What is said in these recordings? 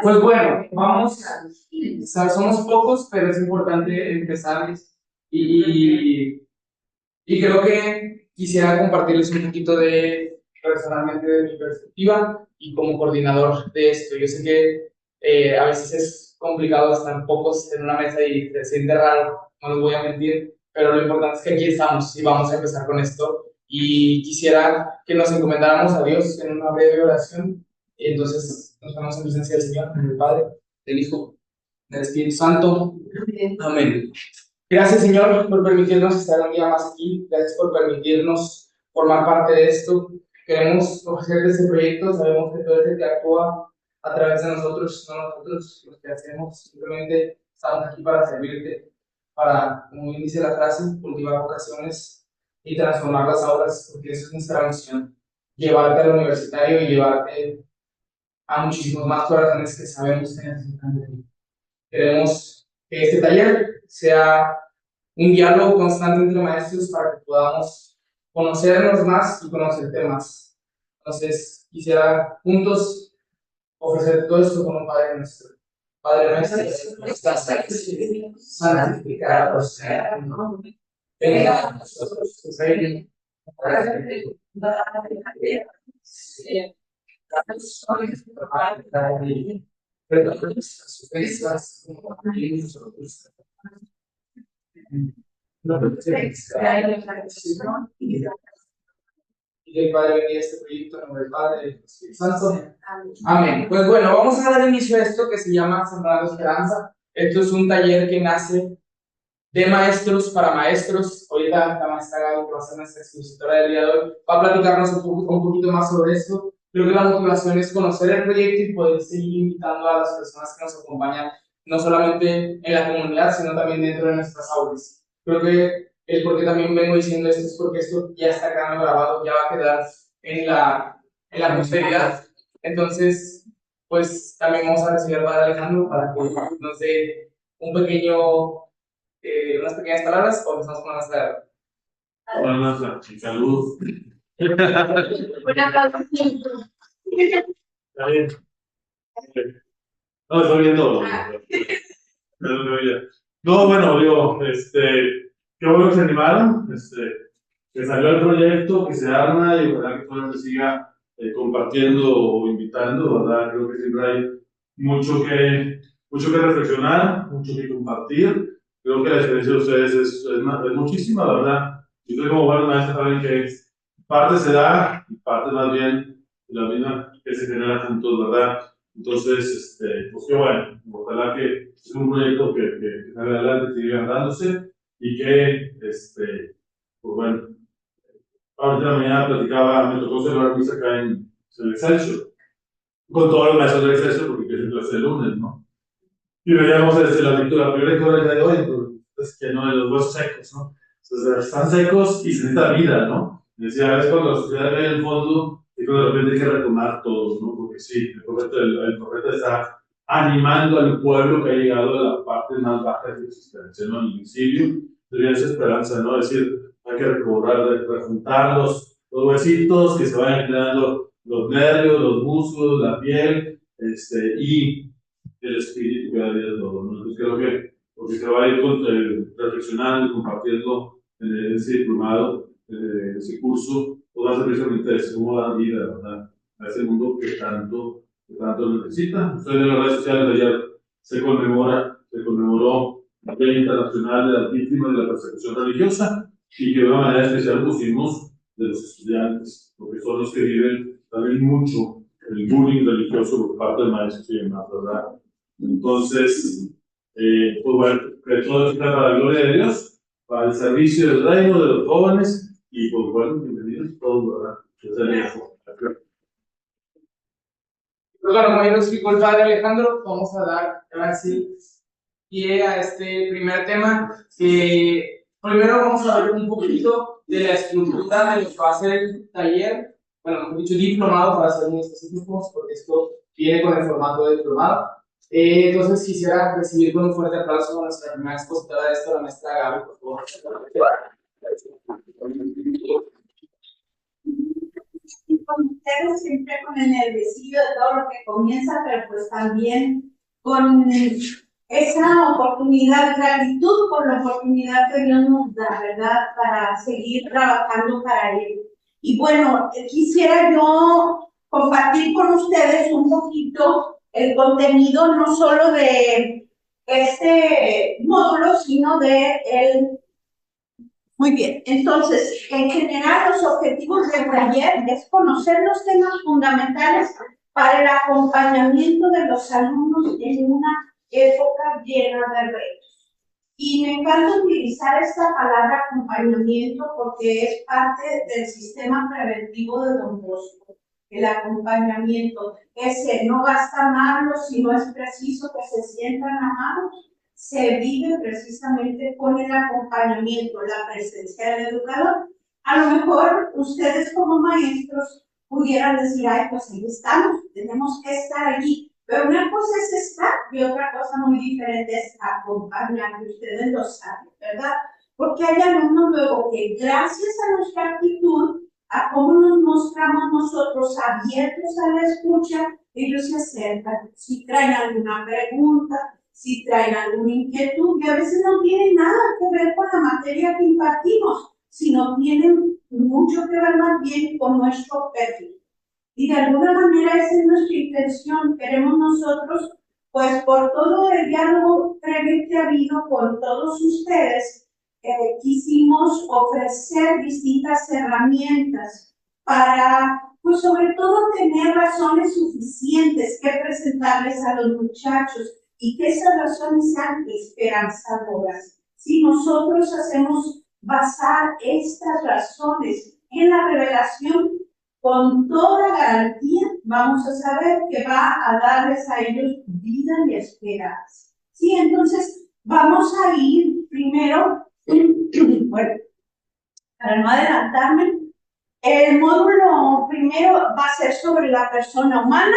Pues bueno, vamos, somos pocos, pero es importante empezar y creo que quisiera compartirles un poquito personalmente de mi perspectiva y como coordinador de esto. Yo sé que a veces es complicado estar pocos en una mesa y se siente raro, no les voy a mentir, pero lo importante es que aquí estamos y vamos a empezar con esto. Y quisiera que nos encomendáramos a Dios en una breve oración. Entonces nos ponemos en presencia del Señor, del Padre, del Hijo, del Espíritu Santo. Amén. Gracias, Señor, por permitirnos estar un día más aquí. Gracias por permitirnos formar parte de esto. Queremos ofrecerte este proyecto. Sabemos que tú eres el que actúa a través de nosotros, no nosotros los que hacemos. Simplemente estamos aquí para servirte, para, como bien dice la frase, cultivar vocaciones y transformarlas ahora, porque eso es nuestra misión. Llevarte al universitario y llevarte a muchísimos más corazones que sabemos que necesitan de ti. Queremos que este taller sea un diálogo constante entre maestros para que podamos conocernos más y conocerte más. Entonces, quisiera juntos ofrecer todo esto como Padre nuestro. Padre nuestro, que estás en el cielo, santificado sea tu nombre. Venga a nosotros tu reino. Danos hoy nuestro pan cada día. Perdona nuestras ofensas como también nosotros. No nos dejes caer en la tentación y del Padre venía este proyecto en nombre del Padre y del Espíritu Santo. Amén. Pues bueno, vamos a dar inicio a esto que se llama Sembrando Esperanza. Esto es un taller que nace de maestros para maestros. Ahorita la maestra Gaby, que va a ser nuestra expositora del día de hoy, va a platicarnos un poquito más sobre esto. Creo que la motivación es conocer el proyecto y poder seguir invitando a las personas que nos acompañan, no solamente en la comunidad, sino también dentro de nuestras aulas. Creo que el por qué también vengo diciendo esto es porque esto ya está quedando grabado, ya va a quedar en la posteridad. Entonces, pues también vamos a recibir al Padre Alejandro para que nos dé un pequeño unas pequeñas palabras o empezamos con las palabras. Buenas, salud. Está bien. No, estoy viendo. No, bueno, digo, qué bueno que se animaron, que salió el proyecto, que se arma y ojalá que todo se siga compartiendo o invitando, ¿verdad? Creo que siempre hay mucho que reflexionar, mucho que compartir. Creo que la experiencia de ustedes es muchísima, ¿verdad? Y ustedes como buenos maestros saben que parte se da y parte más bien de la misma que se genera juntos, ¿verdad? Entonces, pues qué bueno, ojalá que sea un proyecto que salga adelante, siga dándose y que, pues bueno, ahorita en la mañana platicaba, me tocó celebrar misa acá en el Excelsior, con todos los maestros del Excelsior, porque es clase de lunes, ¿no? Y veíamos la primera lectura del día de hoy, pues que no, de los huesos secos, ¿no? Entonces, están secos y se necesita vida, ¿no? Decía, es cuando la sociedad ve el fondo y cuando de repente hay que retomar todos, ¿no? Porque sí, el profeta está animando al pueblo que ha llegado a la parte más baja de su existencia, ¿no? En el exilio, tenía esa esperanza, ¿no? Es decir, hay que recobrar, rejuntar los huesitos, que se vayan quedando los nervios, los músculos, la piel, y el espíritu que da vida a todo, ¿no? Entonces creo que porque se va a ir reflexionando y compartiendo en ese diplomado, ese curso, pues va a ser precisamente eso, cómo dar vida, ¿verdad? A ese mundo que tanto necesita. Ustedes en las redes sociales de ayer se conmemoró el Día Internacional de las Víctimas de la Persecución Religiosa y que de una manera especial pusimos de los estudiantes, porque son los que viven también mucho el bullying religioso por parte de maestros y demás, ¿verdad? Entonces, pues bueno, que todo está para la gloria de Dios, para el servicio del reino de los jóvenes, y pues bueno, bienvenidos todos, ¿verdad? Pues bueno, como ya nos explicó el Padre Alejandro, vamos a dar gracias pie a este primer tema. Primero vamos a ver un poquito de la estructura de lo que va a ser el taller, bueno, mejor dicho, diplomado para ser muy específicos, porque esto viene con el formato de diplomado. Entonces quisiera recibir con un fuerte aplauso a nuestra primera expositora de esto, la maestra Gaby, por favor. Y con ustedes siempre con el nerviosillo de todo lo que comienza, pero pues también con esa oportunidad, gratitud por la oportunidad que Dios nos da, ¿verdad? Para seguir trabajando para Él. Y bueno, quisiera yo compartir con ustedes un poquito el contenido, no solo de este módulo, sino de el... Muy bien, entonces, en general los objetivos del taller es conocer los temas fundamentales para el acompañamiento de los alumnos en una época llena de retos. Y me encanta utilizar esta palabra acompañamiento porque es parte del sistema preventivo de Don Bosco. El acompañamiento, ese no basta amarlos, si no es preciso que se sientan amados, se vive precisamente con el acompañamiento, la presencia del educador. A lo mejor ustedes como maestros pudieran decir, ay, pues ahí estamos, tenemos que estar allí. Pero una cosa es estar y otra cosa muy diferente es acompañar, y ustedes lo saben, ¿verdad? Porque hay alumnos luego que gracias a nuestra actitud, a cómo nos mostramos nosotros abiertos a la escucha, ellos se acercan. Si traen alguna pregunta, si traen alguna inquietud, que a veces no tienen nada que ver con la materia que impartimos, sino tienen mucho que ver más bien con nuestro perfil. Y de alguna manera esa es nuestra intención. Queremos nosotros, pues por todo el diálogo previo que ha habido con todos ustedes, quisimos ofrecer distintas herramientas para, pues sobre todo, tener razones suficientes que presentarles a los muchachos y que esas razones sean esperanzadoras. Si nosotros hacemos basar estas razones en la revelación, con toda garantía vamos a saber que va a darles a ellos vida y esperanza. Sí, entonces vamos a ir primero, bueno, para no adelantarme, el módulo primero va a ser sobre la persona humana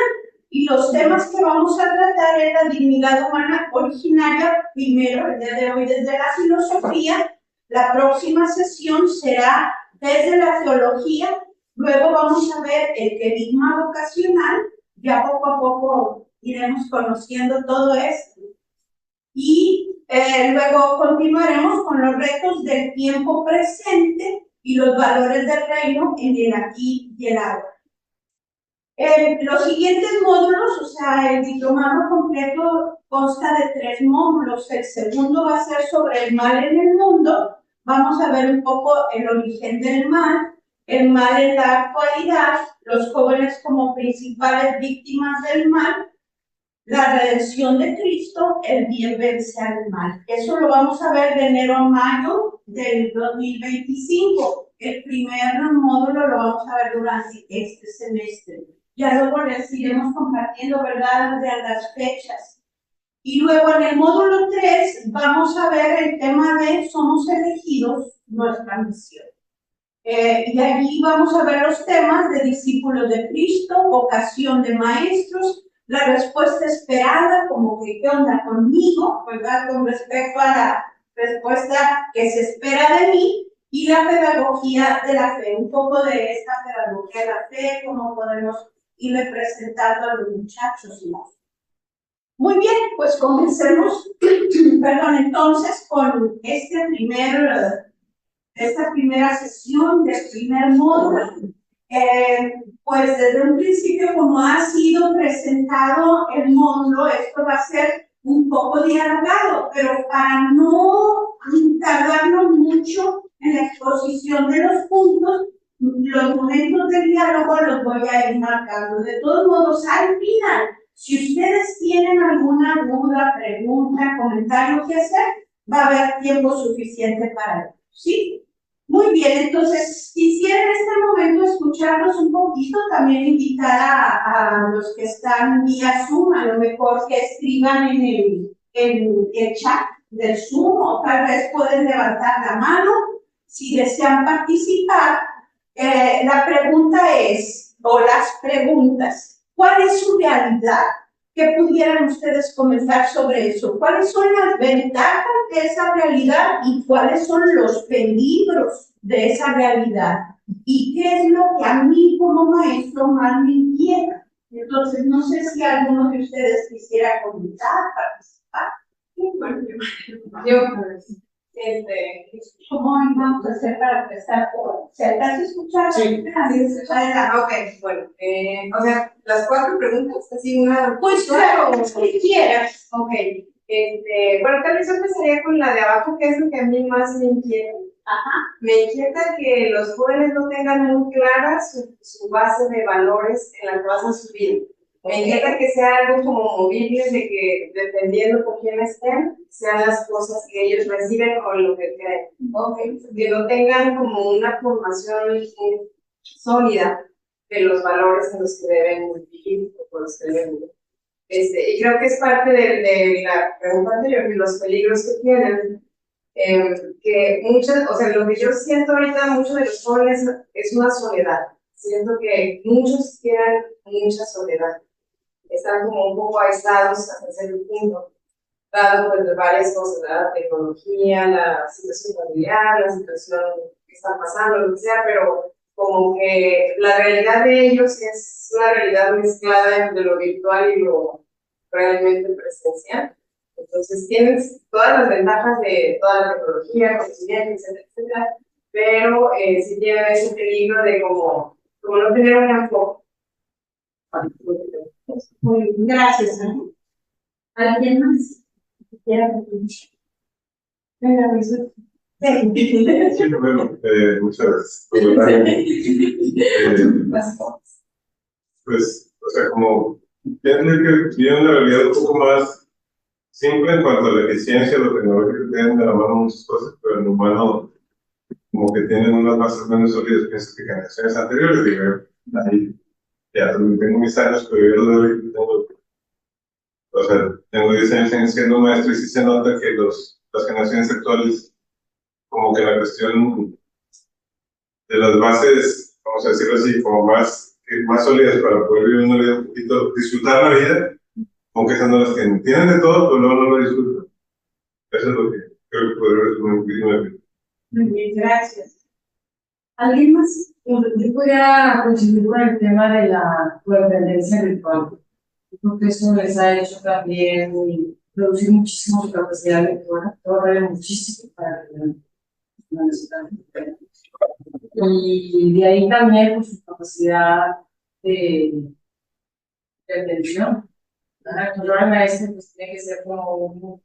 y los temas que vamos a tratar es la dignidad humana originaria, primero el día de hoy desde la filosofía, la próxima sesión será desde la teología. Luego vamos a ver el querigma vocacional, ya poco a poco iremos conociendo todo esto. Y luego continuaremos con los retos del tiempo presente y los valores del reino en el aquí y el ahora. Los siguientes módulos, o sea, el diplomado completo consta de 3 módulos. El segundo va a ser sobre el mal en el mundo. Vamos a ver un poco el origen del mal, el mal en la actualidad, los jóvenes como principales víctimas del mal, la redención de Cristo, el bien vence al mal. Eso lo vamos a ver de enero a mayo del 2025. El primer módulo lo vamos a ver durante este semestre. Ya luego les iremos compartiendo, ¿verdad?, de las fechas. Y luego en el módulo 3 vamos a ver el tema de somos elegidos, nuestra misión. Y allí vamos a ver los temas de discípulos de Cristo, vocación de maestros, la respuesta esperada, como que qué onda conmigo, ¿verdad?, con respecto a la respuesta que se espera de mí, y la pedagogía de la fe, un poco de esta pedagogía de la fe, cómo podemos irle presentando a los muchachos y más. Muy bien, pues comencemos, perdón, entonces con esta primera sesión del primer módulo. Pues desde un principio, como ha sido presentado el módulo, esto va a ser un poco dialogado, pero para no tardarnos mucho en la exposición de los puntos, los momentos del diálogo los voy a ir marcando. De todos modos, al final, si ustedes tienen alguna duda, pregunta, comentario que hacer, va a haber tiempo suficiente para ello, ¿sí? Muy bien, entonces quisiera en este momento escucharlos un poquito, también invitar a los que están vía Zoom, a lo mejor que escriban en el chat del Zoom, o tal vez pueden levantar la mano si desean participar. La pregunta es, o las preguntas, ¿cuál es su realidad? ¿Qué pudieran ustedes comentar sobre eso? ¿Cuáles son las ventajas de esa realidad y cuáles son los peligros de esa realidad? y qué es lo que a mí como maestro más me inquieta. Entonces, no sé si alguno de ustedes quisiera comentar, participar. Sí, bueno, yo pues, ¿cómo vamos a hacer para empezar? ¿Se alcanza a escuchar? Sí. Ok, bueno, o sea, las 4 preguntas, así una. Pues claro, si quieras. Ok, bueno, tal vez yo empezaría con la de abajo, que es lo que a mí más me inquieta. Ajá. Me inquieta que los jóvenes no tengan muy clara su base de valores en la que basan su vida. Me inquieta que sea algo como movible, de que dependiendo con quién estén, sean las cosas que ellos reciben con lo que creen. Okay. Que no tengan como una formación sólida de los valores en los que deben vivir o por los que deben vivir. Y creo que es parte de la pregunta anterior, de los peligros que tienen, que muchas, o sea, lo que yo siento ahorita, muchos de los jóvenes es una soledad. Siento que muchos tienen mucha soledad. Están como un poco aislados hasta cierto punto, dado pues de varias cosas, la tecnología, la situación familiar, la situación que están pasando, lo que sea, pero como que la realidad de ellos es una realidad mezclada entre lo virtual y lo realmente presencial. Entonces tienes todas las ventajas de toda la tecnología, conocimiento, etcétera, etcétera, pero sí tienen ese peligro de como no tener un enfoque. Muy bien, gracias. ¿Alguien más? Venga, Luis. Sí, bueno, muchas gracias. Pues, o sea, como pienso que tiene una realidad un poco más simple en cuanto a la eficiencia, lo tecnológico tienen de la mano muchas cosas, pero en humano como que tienen unas bases menos sólidas, pienso que generaciones anteriores, digo, ahí ya tengo mis años, pero yo lo veo y tengo, o sea, tengo 10 años siendo maestro y sí se nota que las generaciones actuales, como que la cuestión de las bases, vamos a decirlo así, como más sólidas para poder vivir una vida un poquito, disfrutar la vida, aunque esas no las tienen. Tienen de todo, pero luego no lo disfrutan. Eso es lo que creo que podría resumir un poquito la vida. Muy bien, gracias. ¿Alguien más? Yo podría coincidir con el tema de la codependencia virtual. Porque eso les ha hecho también producir muchísimo su capacidad lectora, todavía muchísimo para que no necesitan. Y de ahí también pues, su capacidad de atención. ¿Verdad? Cuando ahora maestro pues tiene que ser como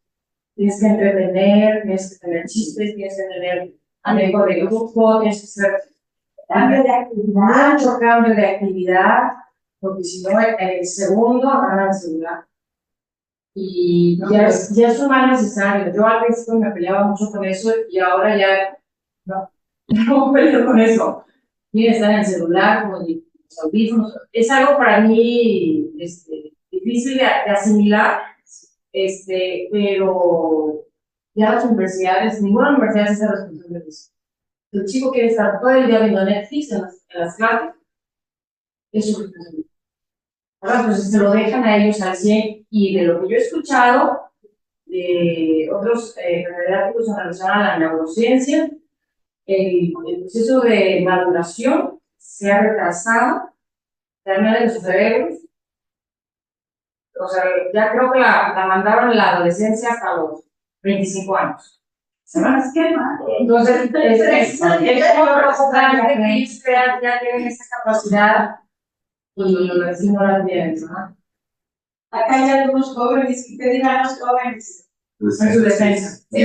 tienes que entretener, tienes que tener chistes, tienes que tener amigo de grupo, tienes que ser Cambio de actividad. mucho cambio de actividad, porque si no, en el segundo agarran el celular. Y ya es un mal necesario. Yo al principio me peleaba mucho con eso y ahora ya no peleo con eso. Quieren estar en el celular, con los audífonos. Es algo para mí difícil de asimilar, pero ya las universidades, ninguna universidad se hace responsable de eso. El chico quiere estar todo el día viendo Netflix en las clases, es su responsabilidad. Ahora, pues se lo dejan a ellos al 100, y de lo que yo he escuchado de otros catedráticos en relación a la neurociencia, el proceso de maduración se ha retrasado, también de los cerebros. O sea, ya creo que la mandaron en la adolescencia hasta los 25 años. ¿Sabes qué? Entonces, es importante que ellos ya tienen esa capacidad y no la tienen, ¿no? Acá hay algunos jóvenes que te dirán los jóvenes. En su defensa. Ya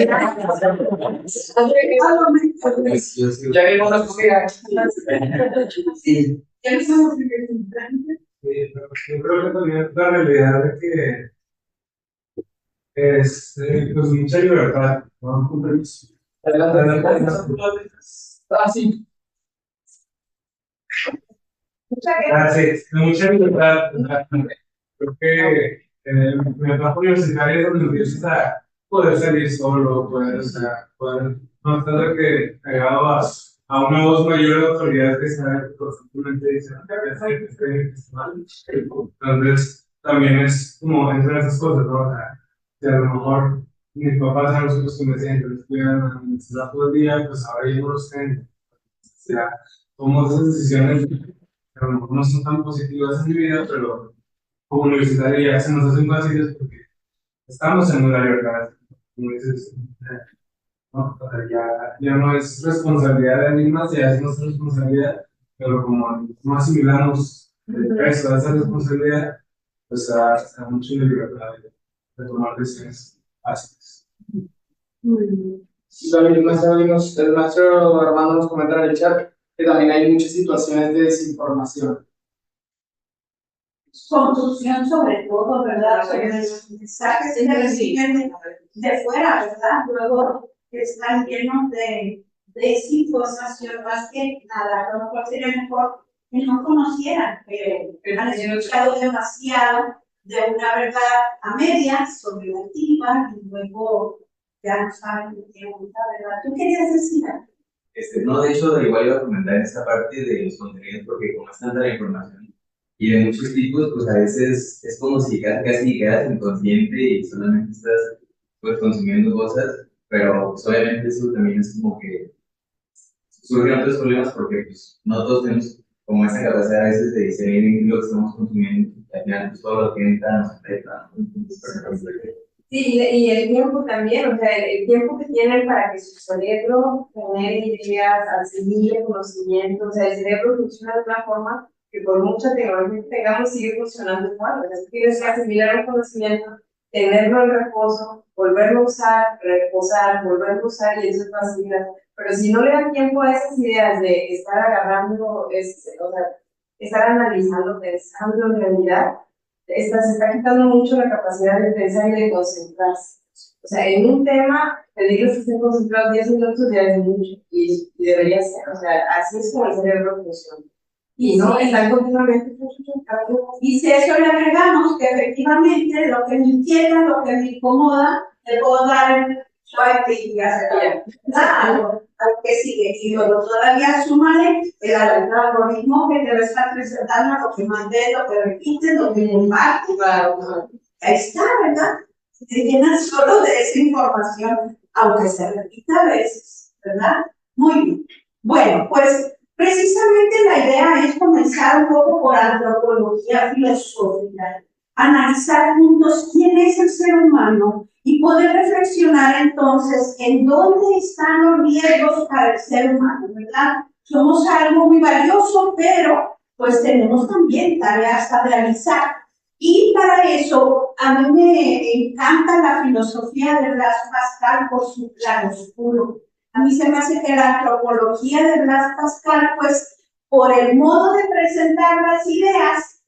vimos las cosas. Sí, Ya no somos universitarios. pero yo creo que también es la realidad de que es pues mucha libertad, ¿no? Un permiso. Ah, sí. Sí, mucha libertad. O sea, creo que mi etapa universitaria es donde empiezas a poder salir solo, poder no estar que pegado a una voz mayor de autoridad que sabe constantemente dice, no te hacer que esté mal. Entonces, también es como entre esas cosas, ¿no? O sea, si a lo mejor mis papás a nosotros que me decían que los cuidan a la universidad todo el día, pues ahora yo no los tengo. O sea, tomo esas decisiones que a lo mejor no son tan positivas en mi vida, pero como universitario ya se nos hacen fáciles porque estamos en un horario acá, como dices, ¿no? O sea, ya no es responsabilidad de alguien más, ya es nuestra responsabilidad, pero como no asimilamos el peso de esa responsabilidad, pues está mucho en libertad de tomar decisiones fáciles. Sí, también el maestro Armando nos comenta en el chat que también hay muchas situaciones de desinformación. Confusión sobre todo, ¿verdad? Sobre los mensajes que reciben de fuera, ¿verdad? Luego están llenos de desinformación, más que nada. A lo mejor sería mejor que no conocieran, pero han escuchado demasiado de una verdad a medias, subjetiva, y luego ya no saben qué preguntar, ¿verdad? ¿Tú querías decir algo? No, de hecho, igual iba a comentar esta parte de los contenidos, porque como es tanta la información y de muchos tipos, pues a veces es como si casi quedas inconsciente y solamente estás pues consumiendo cosas, pero pues, obviamente eso también es como que surgen otros problemas porque pues no todos tenemos como esa capacidad a veces de discernir lo que estamos consumiendo, y al final pues todo lo que entra nos afecta, ¿no? Sí, y el tiempo también, o sea, el tiempo que tienen para que su cerebro genere ideas, asimile conocimiento, o sea, el cerebro funciona de una forma que por mucha tecnología que tengamos sigue funcionando igual, o sea, tú tienes que asimilar un conocimiento, tenerlo en reposo, volverlo a usar, reposar, volverlo a usar y eso es facilidad. Pero si no le dan tiempo a esas ideas de estar agarrando, o sea, estar analizando, pensando en realidad, se está quitando mucho la capacidad de pensar y de concentrarse. O sea, en un tema, pedirles que estén concentrados 10 minutos ya es mucho y debería ser. O sea, así es como el cerebro funciona. Y no, están continuamente. Y si a eso le agregamos que efectivamente lo que me inquieta, lo que me incomoda, le puedo dar el suerte y hacer algo que sigue. Y luego todavía súmale el algoritmo que te va a estar presentando lo que mandé, lo que repite, lo que comparte. Ahí está, ¿verdad? Te llenas solo de esa información, aunque se repita a veces, ¿verdad? Muy bien. Bueno, pues precisamente la idea es comenzar un poco por antropología filosófica, analizar juntos quién es el ser humano y poder reflexionar entonces en dónde están los riesgos para el ser humano, ¿verdad? Somos algo muy valioso, pero pues tenemos también tareas a realizar. Y para eso, a mí me encanta la filosofía de Blas Pascal por su claroscuro. A mí se me hace que la antropología de Blas Pascal, pues, por el modo de presentar las ideas,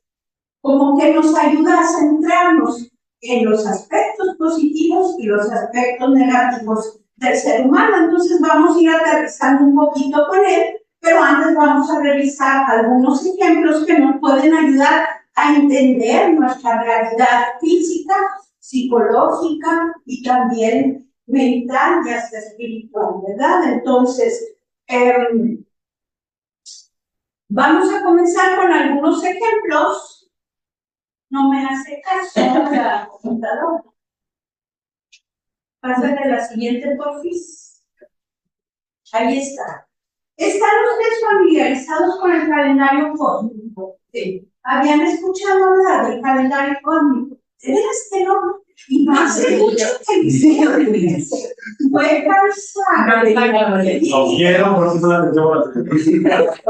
como que nos ayuda a centrarnos en los aspectos positivos y los aspectos negativos del ser humano. Entonces vamos a ir aterrizando un poquito con él, pero antes vamos a revisar algunos ejemplos que nos pueden ayudar a entender nuestra realidad física, psicológica y también mental y hasta espiritual, ¿verdad? Entonces, vamos a comenzar con algunos ejemplos. No me hace caso la computadora. Pásale la siguiente, porfis. Ahí está. ¿Están ustedes familiarizados con el calendario cósmico? Sí. ¿Habían escuchado hablar del calendario cósmico? ¿De veras que no? Y no hace mucho que dice fue cansado. Lo quiero, por eso la atención.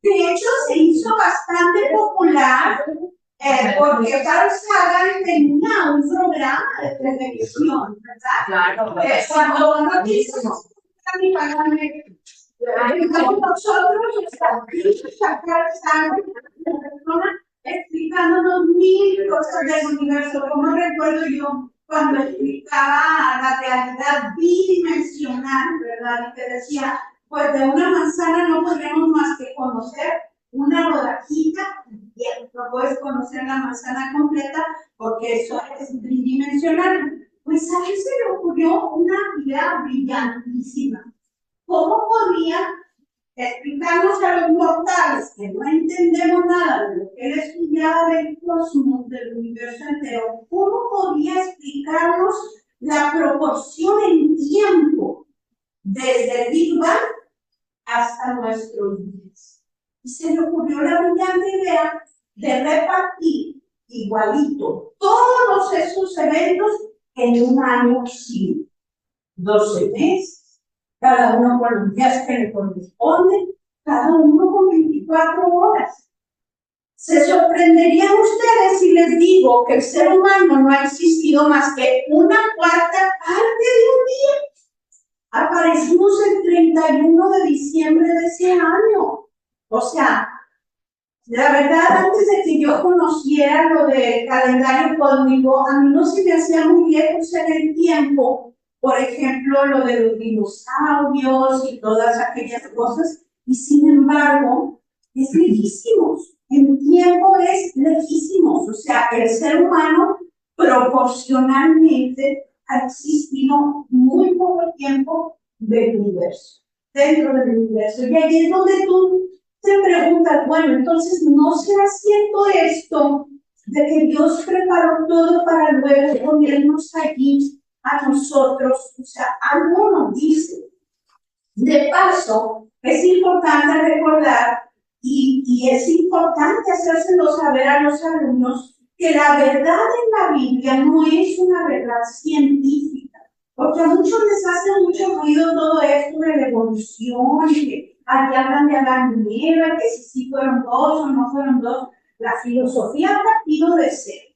De hecho, se hizo bastante popular porque Carl Sagan tenía un programa de televisión, ¿verdad? Claro. Cuando uno dice, ni pagarme. Nosotros estamos a Carl Sagan, una persona explicándonos mil cosas del universo. Como recuerdo yo cuando explicaba la realidad bidimensional, ¿verdad? Y te decía, pues de una manzana no podemos más que conocer una rodajita, y no puedes conocer la manzana completa porque eso es tridimensional. Pues a él se le ocurrió una idea brillantísima. ¿Cómo podría explicarnos a los mortales que no entendemos nada de lo que él estudiaba del cosmos, del universo entero? ¿Cómo podría explicarnos la proporción en tiempo desde el Big Bang hasta nuestros días. Y se le ocurrió la brillante idea de repartir igualito todos esos eventos en un año civil. 12 meses, cada uno con los días que le corresponden, cada uno con 24 horas. Se sorprenderían ustedes si les digo que el ser humano no ha existido más que una cuarta parte de un día. Aparecimos el 31 de diciembre de ese año. O sea, la verdad, antes de que yo conociera lo del calendario cósmico, a mí no se me hacía muy lejos en el tiempo. Por ejemplo, lo de los dinosaurios y todas aquellas cosas. Y sin embargo, es lejísimos. En tiempo es lejísimos. O sea, el ser humano proporcionalmente ha existido muy poco tiempo del universo, dentro del universo. Y ahí es donde tú te preguntas, bueno, entonces, ¿no será cierto esto de que Dios preparó todo para luego ponernos allí a nosotros? O sea, algo nos dice. De paso, es importante recordar, y es importante hacérselo saber a los alumnos, que la verdad en la Biblia no es una verdad científica, porque a muchos les hace mucho ruido todo esto de la evolución, y que aquí hablan de Adán y Eva, que si sí fueron dos o no fueron dos. La filosofía ha partido de cero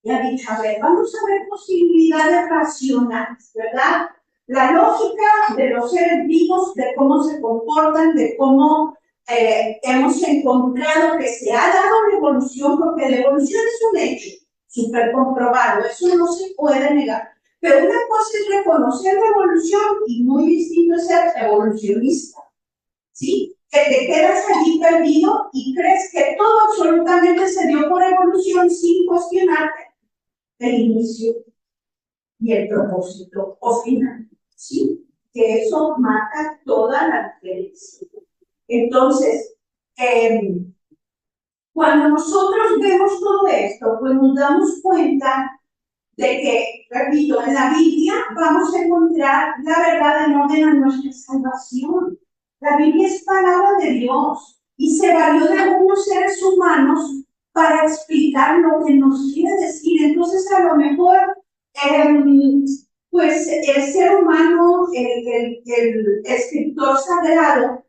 y ha dicho, a ver, vamos a ver posibilidades racionales, ¿verdad? La lógica de los seres vivos, de cómo se comportan, de cómo hemos encontrado que se ha dado la evolución, porque la evolución es un hecho súper comprobado, eso no se puede negar. Pero una cosa es reconocer la evolución y muy distinto es ser evolucionista, ¿sí? Que te quedas allí perdido y crees que todo absolutamente se dio por evolución sin cuestionarte el inicio y el propósito o final, ¿sí? Que eso marca toda la diferencia. Entonces, cuando nosotros vemos todo esto, pues nos damos cuenta de que, repito, en la Biblia vamos a encontrar la verdad en orden a nuestra salvación. La Biblia es palabra de Dios y se valió de algunos seres humanos para explicar lo que nos quiere decir. Entonces, a lo mejor, pues el ser humano, el escritor sagrado,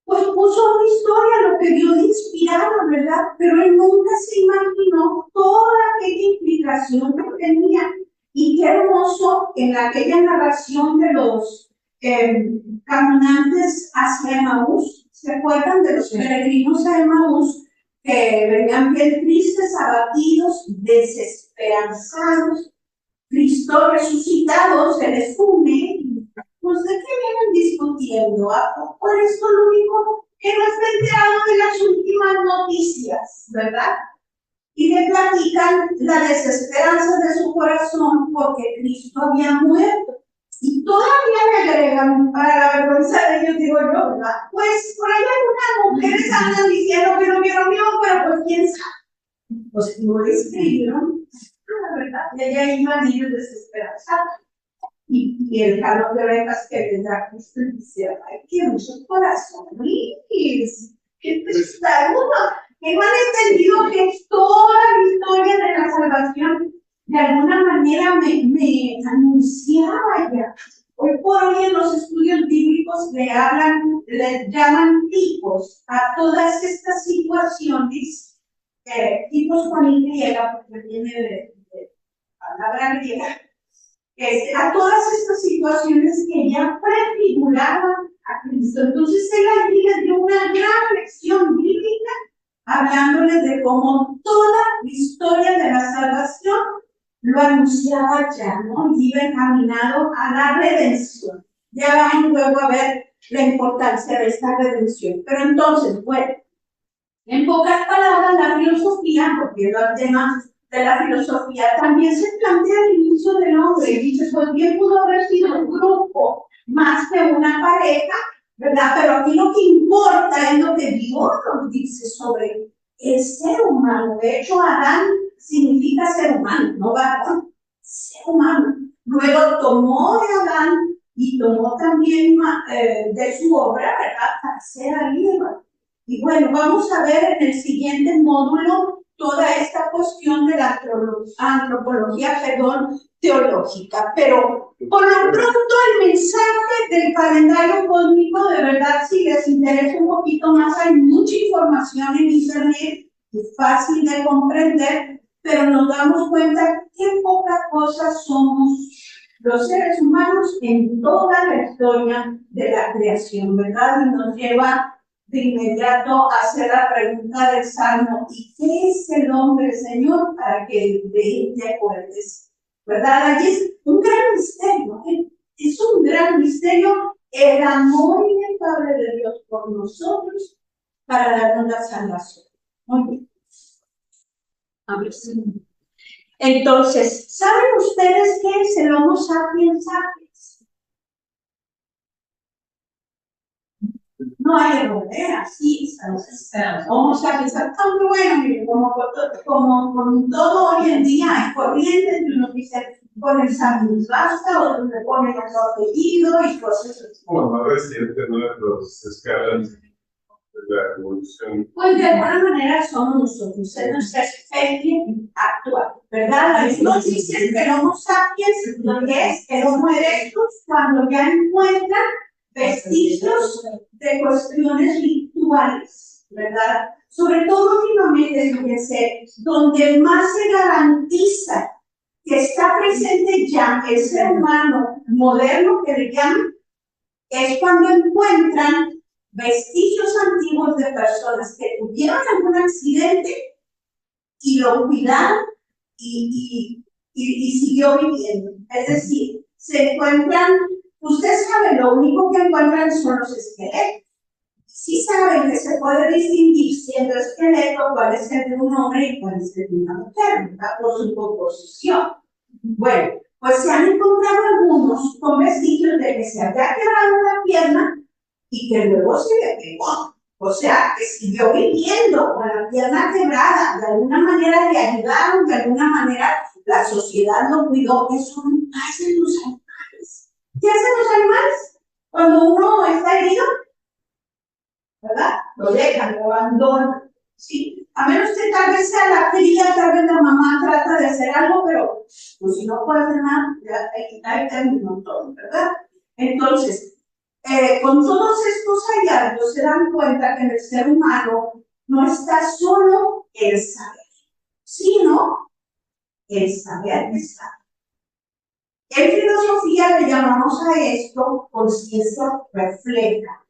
pues puso una historia, lo que Dios inspiraba, ¿verdad? Pero él nunca se imaginó toda aquella implicación que tenía. Y qué hermoso en aquella narración de los caminantes hacia Emaús. ¿Se acuerdan de los peregrinos a Emaús que venían bien tristes, abatidos, desesperanzados? Cristo resucitado se les une. Pues, ¿de qué vienen discutiendo? ¿Cuál es lo único que no está enterado de las últimas noticias, verdad? Y le platican la desesperanza de su corazón porque Cristo había muerto. Y todavía le agregan, para la vergüenza de ellos, digo yo, ¿verdad? Pues por ahí algunas mujeres andan diciendo que no vieron Dios, pero pues quién sabe. Pues no le escribieron, la verdad, y allá iban ellos desesperanzados. Y el jalón de orejas que les da Cristo dice, ay, qué muchos corazones, qué testarudo, que no han entendido que toda la historia de la salvación de alguna manera me anunciaba ya. Hoy por hoy en los estudios bíblicos le llaman tipos a todas estas situaciones, tipos con Y, porque viene de palabra griega, a todas estas situaciones que ya prefiguraban a Cristo. Entonces él allí les dio una gran lección bíblica, hablándoles de cómo toda la historia de la salvación lo anunciaba ya, ¿no? Y iba encaminado a la redención. Ya van luego a ver la importancia de esta redención. Pero entonces, bueno, en pocas palabras, la filosofía, porque el tema de la filosofía también se plantea el inicio del hombre, y dice, pues bien pudo haber sido un grupo más que una pareja, ¿verdad? Pero aquí lo que importa es lo que Dios nos dice sobre el ser humano. De hecho, Adán significa ser humano, no varón, ser humano. Luego tomó de Adán y tomó también de su obra, ¿verdad?, Tercera Lieber. Y bueno, vamos a ver en el siguiente módulo toda esta cuestión de la antropología, teológica. Pero por lo pronto el mensaje del calendario cósmico, de verdad, si les interesa un poquito más, hay mucha información en internet, es fácil de comprender, pero nos damos cuenta qué poca cosa somos los seres humanos en toda la historia de la creación, ¿verdad? Y nos lleva de inmediato a hacer la pregunta del Salmo: ¿y qué es el hombre, Señor, para que de él te acuerdes? ¿Verdad? Allí es un gran misterio, ¿eh? Es un gran misterio el amor inefable de Dios por nosotros para darnos la salvación. Muy bien. A ver si... Entonces, ¿saben ustedes qué es el Homo sapiens sapiens? No hay error, así, Homo sapiens sapiens. Aunque bueno, miren, como con todo hoy en día hay corrientes, y uno dice con el sapiens basta, otros le ponen otro apellido y cosas así. Como más reciente, ¿no? Los escalas de la evolución. Pues de alguna manera somos nosotros, es nuestra especie actual, ¿verdad? Algunos dicen que el Homo sapiens es el Homo erectus cuando ya encuentran vestigios de cuestiones rituales, ¿verdad? Sobre todo últimamente, fíjense, donde más se garantiza que está presente ya el ser humano moderno, que le llaman, es cuando encuentran vestigios antiguos de personas que tuvieron algún accidente y lo cuidaron y siguió viviendo. Es decir, se encuentran, usted sabe, lo único que encuentran son los esqueletos. Sí saben que se puede distinguir siendo esqueleto cuál es el de un hombre y cuál es el de una mujer, ¿verdad? Por su composición. Bueno, pues se han encontrado algunos con vestigios de que se había quebrado una pierna y que luego se le pegó. O sea, que siguió viviendo con la pierna quebrada. De alguna manera le ayudaron, de alguna manera la sociedad lo cuidó. Eso no hacen los animales. ¿Qué hacen los animales? Cuando uno está herido, ¿verdad? Lo dejan, lo abandonan. ¿Sí? A menos que tal vez sea la cría, tal vez la mamá trata de hacer algo, pero pues si no puede hacer nada, ya ahí terminó todo, ¿verdad? Entonces, con todos estos hallazgos se dan cuenta que en el ser humano no está solo el saber, sino el saber que sabe. En filosofía le llamamos a esto conciencia refleja.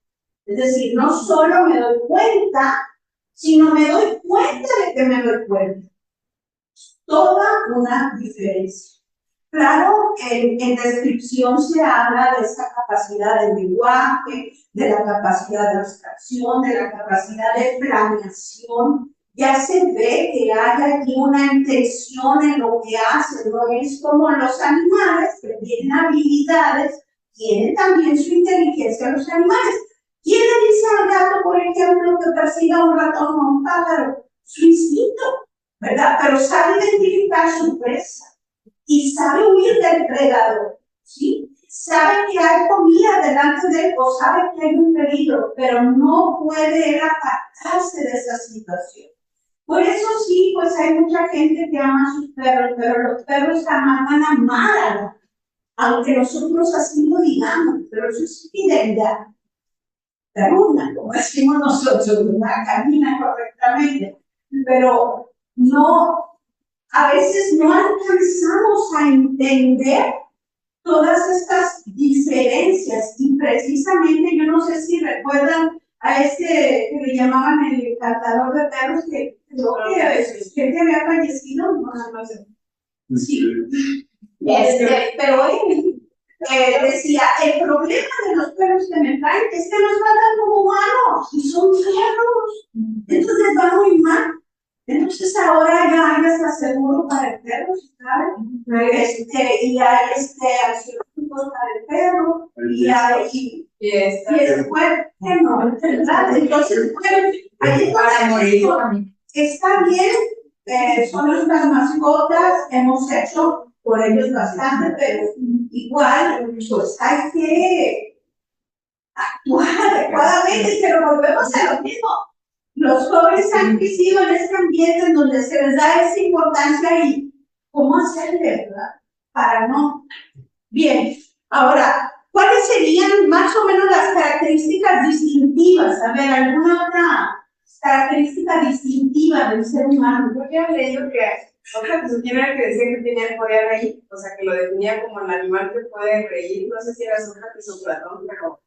Es decir, no solo me doy cuenta, sino me doy cuenta de que me doy cuenta. Toda una diferencia. Claro, en descripción se habla de esta capacidad de lenguaje, de la capacidad de abstracción, de la capacidad de planeación. Ya se ve que hay aquí una intención en lo que hacen, no es como los animales que tienen habilidades, tienen también su inteligencia los animales. ¿Quién le dice al gato, por ejemplo, que persiga un ratón o un pájaro? Su instinto, ¿verdad? Pero sabe identificar su presa. Y sabe huir del predador, ¿sí? Sabe que hay comida delante de él o sabe que hay un peligro, pero no puede él apartarse de esa situación. Por eso sí, pues hay mucha gente que ama a sus perros, pero los perros jamás van a amar a la, aunque nosotros así lo digamos, pero eso es fidelidad. Perruna, como decimos nosotros, ¿verdad? Camina correctamente, pero no. A veces no alcanzamos a entender todas estas diferencias y precisamente, yo no sé si recuerdan a este que le llamaban el encantador de perros, que creo que había fallecido, no sé. Sí. Pero él decía, el problema de los perros que me traen es que nos tratan como humanos y son perros, entonces va muy mal. Entonces ahora ya hay hasta seguro para el perro, ¿sabes? Y hay ansiolíticos para el perro, y hay después, no, ¿verdad? Entonces, bueno, está bien, son nuestras mascotas, hemos hecho por ellos bastante, pero igual, pues hay que actuar adecuadamente, pero volvemos a lo mismo. Los jóvenes han crecido en este ambiente en donde se les da esa importancia y cómo hacerle, ¿verdad? Para no. Bien, ahora, ¿cuáles serían más o menos las características distintivas? A ver, ¿alguna otra característica distintiva del ser humano? Yo había leído que otra disciplina que decía que tenía podía reír, o sea, que lo definía como el animal que puede reír, no sé si era Sócrates o Platón, pero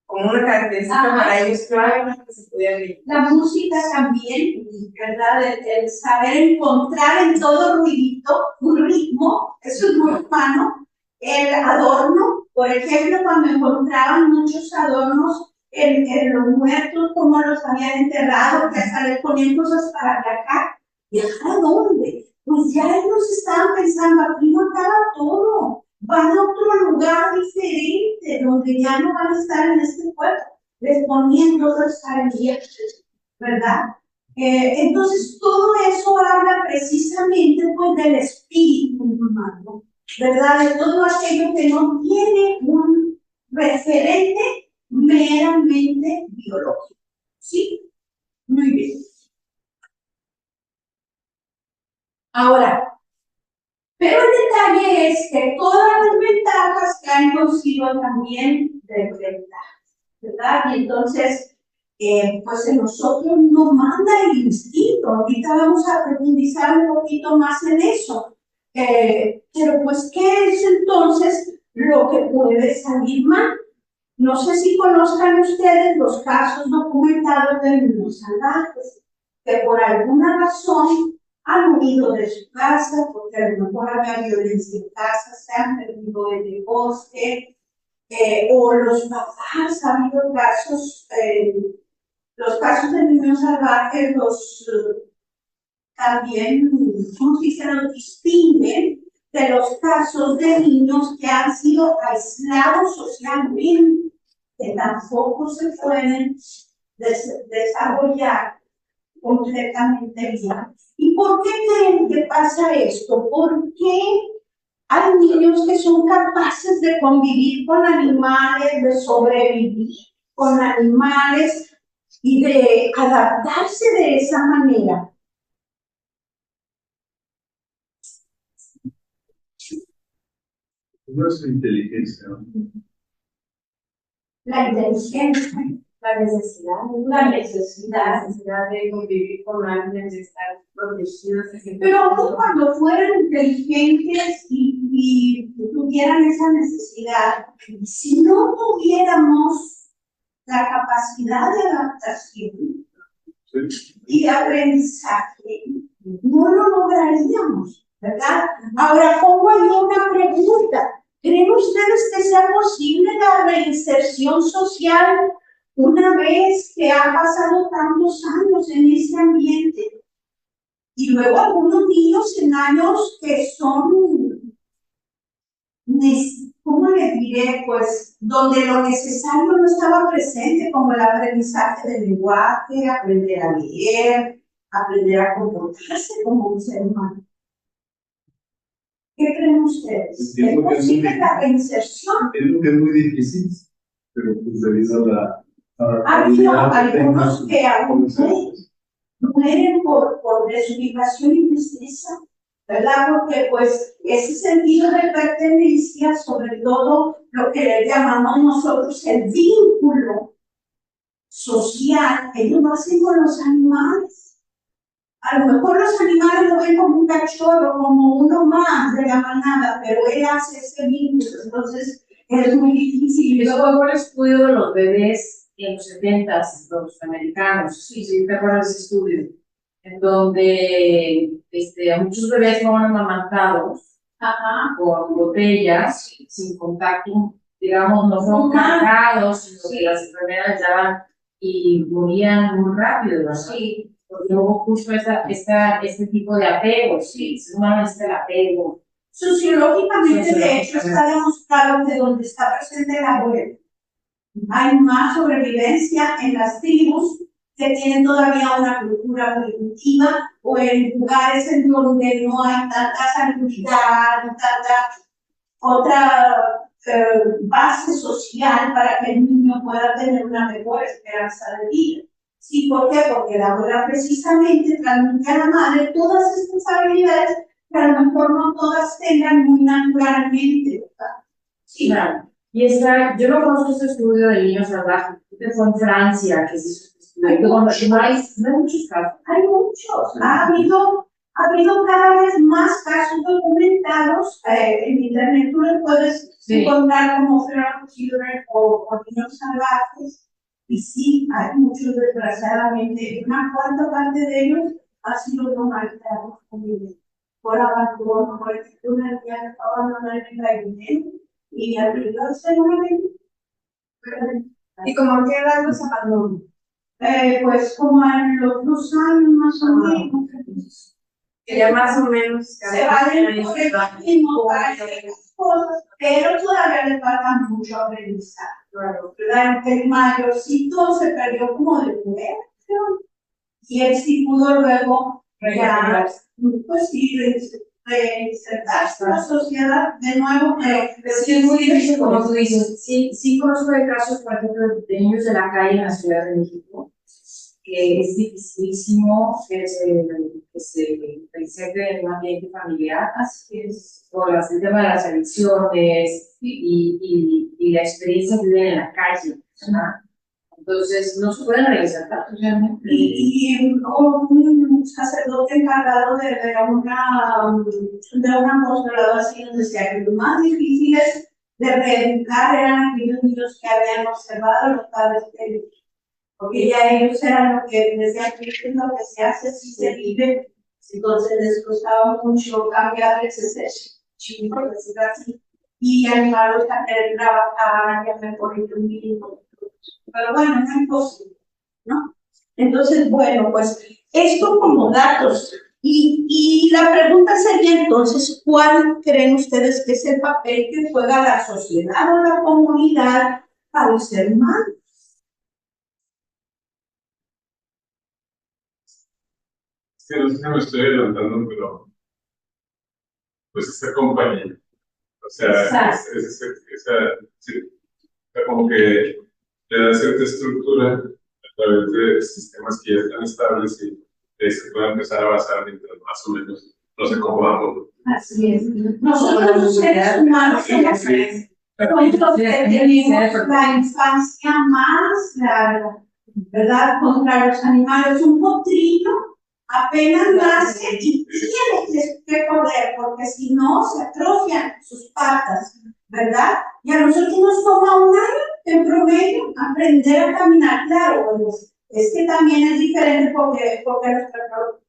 como una característica para ellos, claro, que se podía reír. La música también, ¿verdad? El saber encontrar en todo ruidito un ritmo, eso es muy humano. El adorno, por ejemplo, cuando encontraban muchos adornos en los muertos, como los habían enterrado, que hasta les ponían cosas para viajar. ¿Viajar a dónde? Pues ya ellos estaban pensando, aquí no acaba todo. Van a otro lugar diferente, donde ya no van a estar en este cuerpo. Les ponían cosas para viajar, ¿verdad? Entonces, todo eso habla precisamente pues, del espíritu humano, ¿verdad? De todo aquello que no tiene un referente meramente biológico. ¿Sí? Muy bien. Ahora, pero el detalle es que todas las ventajas traen consigo también desventajas, ¿verdad? Y entonces, pues en nosotros no manda el instinto. Ahorita vamos a profundizar un poquito más en eso. Pero pues, ¿qué es entonces lo que puede salir mal? No sé si conozcan ustedes los casos documentados de niños salvajes, que por alguna razón han huido de su casa, porque a lo mejor había violencia en casa, se han perdido en el bosque, o los papás, ha habido casos, los casos de niños salvajes, también, ¿cómo se dice?, los distinguen de los casos de niños que han sido aislados socialmente, que tampoco se pueden desarrollar completamente bien. ¿Y por qué creen que pasa esto? ¿Por qué hay niños que son capaces de convivir con animales, de sobrevivir con animales y de adaptarse de esa manera? No es su inteligencia, ¿no? La inteligencia, La necesidad, la necesidad. de convivir con alguien, de estar protegidos. Pero aún cuando fueran inteligentes y tuvieran esa necesidad, si no tuviéramos la capacidad de adaptación y de aprendizaje, no lo lograríamos, ¿verdad? Ahora pongo ahí una pregunta. ¿Creen ustedes que sea posible la reinserción social una vez que ha pasado tantos años en ese ambiente? Y luego algunos niños en años que son, ¿cómo les diré? Pues donde lo necesario no estaba presente, como el aprendizaje del lenguaje, aprender a leer, aprender a comportarse como un ser humano. ¿Qué creen ustedes? ¿Es posible la reinserción? Entiendo que es muy difícil, pero pues debido a la... Ha habido algunos que aún mueren por desubicación y tristeza, ¿verdad? Porque pues ese sentido de pertenencia, sobre todo lo que le llamamos nosotros el vínculo social, ellos lo hacen con los animales. A lo mejor los animales lo ven como un cachorro, como uno más de la manada, pero él hace ese vínculo, entonces es muy difícil. Y luego hubo el estudio de los bebés en los 70s, los americanos, sí, te acuerdas de ese estudio, en donde a muchos bebés fueron amamantados con botellas, sin contacto, digamos, no fueron cargados, sino que las enfermeras les daban y morían muy rápido, ¿verdad? Sí. Porque hubo justo este tipo de apego, sí, se humano el apego. Sociológicamente, de hecho, está demostrado que donde está presente la abuela, hay más sobrevivencia en las tribus que tienen todavía una cultura primitiva o en lugares en donde no hay tanta salubridad, tanta otra base social para que el niño pueda tener una mejor esperanza de vida. ¿Sí? ¿Por qué? Porque la abuela precisamente transmite a la madre todas estas habilidades que a lo mejor no todas tengan muy naturalmente, ¿verdad? Sí. Claro. Y yo no conozco este estudio del niño salvaje, que fue en Francia, que se hizo este estudio. No hay muchos casos. Hay muchos. Ha habido cada vez más casos documentados. En internet tú los puedes encontrar como feral children o niños salvajes. Y sí, hay muchos, desgraciadamente. Una cuarta parte de ellos ha sido normalizados por abandono, por ejemplo, una niña que fue abandonada en el gallinero y al olvidarse nuevamente. ¿Y como qué edad los abandonó? Pues como a los 2 años más o menos. Que ya más o menos Se valen por el camino para hacer las cosas, pero todavía le falta mucho aprendizaje. Claro. ¿Verdad? El mayorcito se perdió como de nuevo, y él sí pudo luego ya, pues sí, reinsertarse en la sociedad de nuevo, pero Sí, es muy difícil, como tú dices. Sí conozco de casos, por ejemplo, de niños de la calle en la Ciudad de México, que es dificilísimo que se reinserten en un ambiente familiar, así es, por el tema de las adicciones y la experiencia que viven en la calle, ¿verdad? Entonces, no se pueden reinsertar realmente. Y un sacerdote encargado de una apostolado así nos decía que lo más difíciles de reeducar eran aquellos niños que habían observado a los padres de ellos. Porque ya ellos eran lo que decían que es lo que se hace si se vive, entonces les costaba mucho cambiarles ese chip, por decirlo así, y animarlos a querer trabajar y a mejor el mínimo. Pero bueno, no es imposible, ¿no? Entonces, bueno, pues esto como datos. Y la pregunta sería entonces, ¿cuál creen ustedes que es el papel que juega la sociedad o la comunidad para el ser humano? Sí, no sé si me estoy adelantando, pero pues esta compañía, o sea, como que le da cierta estructura a través de sistemas que ya están estables y se puede empezar a basar mientras más o menos nos acomodamos. Así es. Nosotros los seres humanos somos los que tenemos la infancia más larga, ¿verdad? Contra los animales. Un potrillo apenas nace y tiene que correr, porque si no se atrofian sus patas, ¿verdad? Y a nosotros nos toma un año en promedio aprender a caminar. Claro, bueno, es que también es diferente porque nuestra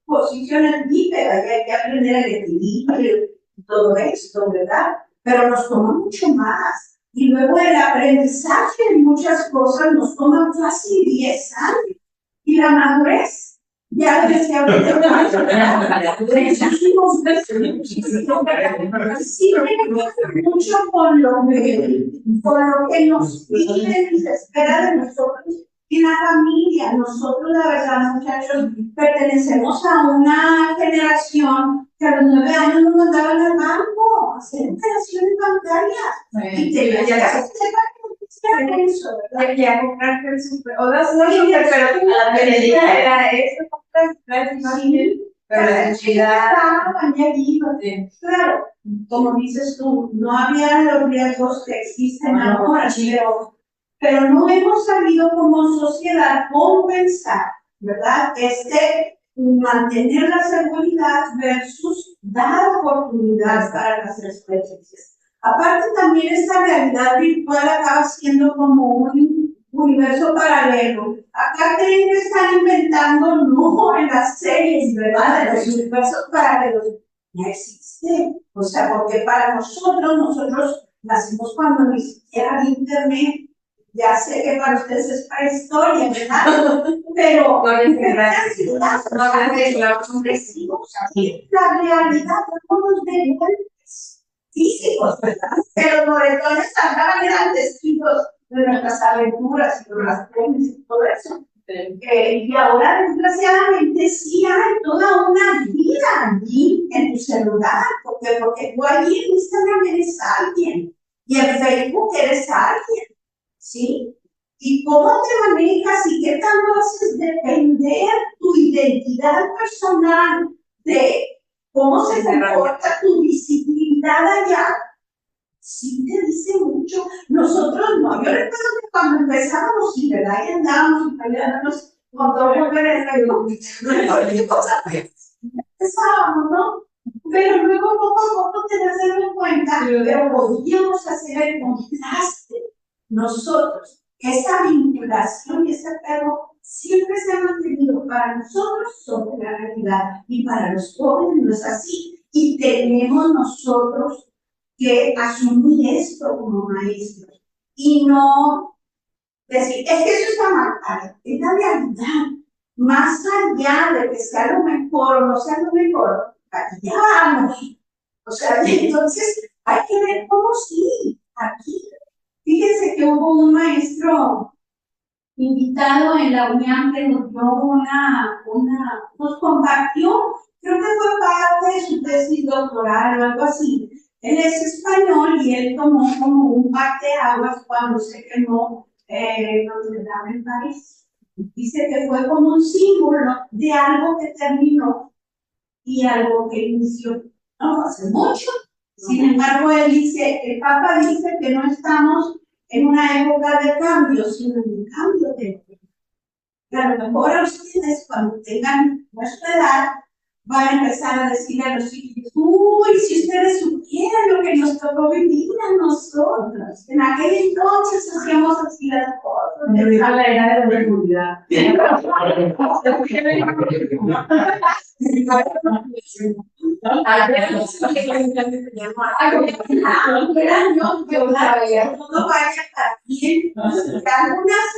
posición es bípeda y hay que aprender el equilibrio y todo esto, ¿verdad? Pero nos toma mucho más. Y luego el aprendizaje de muchas cosas nos toma casi 10 años. Y la madurez, ya decía, sí, mucho con lo que nos piden y se espera de nosotros y la familia. Nosotros, la verdad, muchachos, pertenecemos a una generación que a los 9 años nos mandaban al banco a hacer operaciones bancarias. Y tenías que hacer eso, ¿verdad? Ya comprarte el súper. O no súper, pero la pelería era eso, compras, pero la necesidad. Claro, como dices tú, no había los riesgos que existen ahora, pero no hemos sabido como sociedad compensar, ¿verdad? Mantener la seguridad versus dar oportunidades para las especies. Aparte también esta realidad virtual acaba siendo como un universo paralelo. Acá creen que están inventando, no, en las series, ¿verdad? De los universos paralelos. Ya existe. O sea, porque para nosotros nacimos cuando ni siquiera había internet. Ya sé que para ustedes es prehistoria, ¿verdad? Pero la realidad somos de físicos, ¿verdad? Pero por entonces andaban eran testigos de nuestras aventuras y de las cosas y todo eso. Y ahora, desgraciadamente, sí hay toda una vida allí en tu celular, porque tú allí en Instagram eres alguien y en Facebook eres alguien, ¿sí? ¿Y cómo te manejas y qué tanto haces depender tu identidad personal de cómo se comporta tu visibilidad allá? Sí te dice mucho. Nosotros no. Yo recuerdo que cuando empezábamos, y verdad, y andábamos y peleándonos con todo el mundo en el reloj. Empezábamos, ¿no? Pero luego poco a poco te vas dando cuenta, pero podíamos hacer el contraste. Nosotros, esa vinculación y ese apego siempre se ha mantenido. Para nosotros sobre la realidad y para los jóvenes no es así. Y tenemos nosotros que asumir esto como maestros y no decir, es que eso está mal, es la realidad. Más allá de que sea lo mejor o no sea lo mejor, aquí ya vamos. O sea, entonces hay que ver cómo sí, aquí. Fíjense que hubo un maestro invitado en la UNAM que nos dio nos compartió, creo que fue parte de su tesis doctoral o algo así. Él es español y él tomó como un parteaguas cuando se quemó Notre Dame en París. Dice que fue como un símbolo de algo que terminó y algo que inició. No hace mucho. Sin embargo, él dice, el Papa dice que no estamos en una época de cambio, sino en un cambio de época. Y a lo mejor ustedes, cuando tengan nuestra edad, van a empezar a decir a los hijos, uy, si ustedes supieran lo que nos tocó vivir a nosotros. En aquel entonces hacíamos así las cosas. Me dijo la era de la seguridad.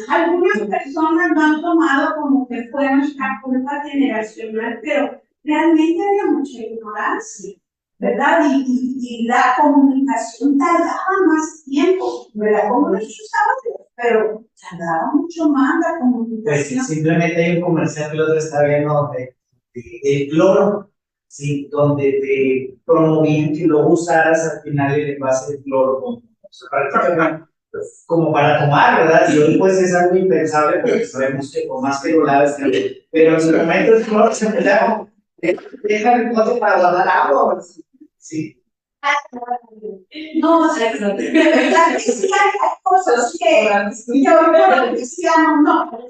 Algunas personas lo han tomado como que fue nuestra culpa generacional, pero realmente había mucha ignorancia, ¿verdad? Y la comunicación tardaba más tiempo, ¿verdad? Como nosotros sabemos, pero tardaba mucho más la comunicación. Pues simplemente hay un comercial que el otro está viendo de cloro, sí, donde te promovían que lo usaras al final el envase de cloro como para tomar, ¿verdad? Y hoy pues es algo impensable porque sabemos que con más que lo laves, pero en su momento el cloro se me da, deja el pote para guardar agua, sí. No, de verdad que sí hay cosas que yo no decíamos,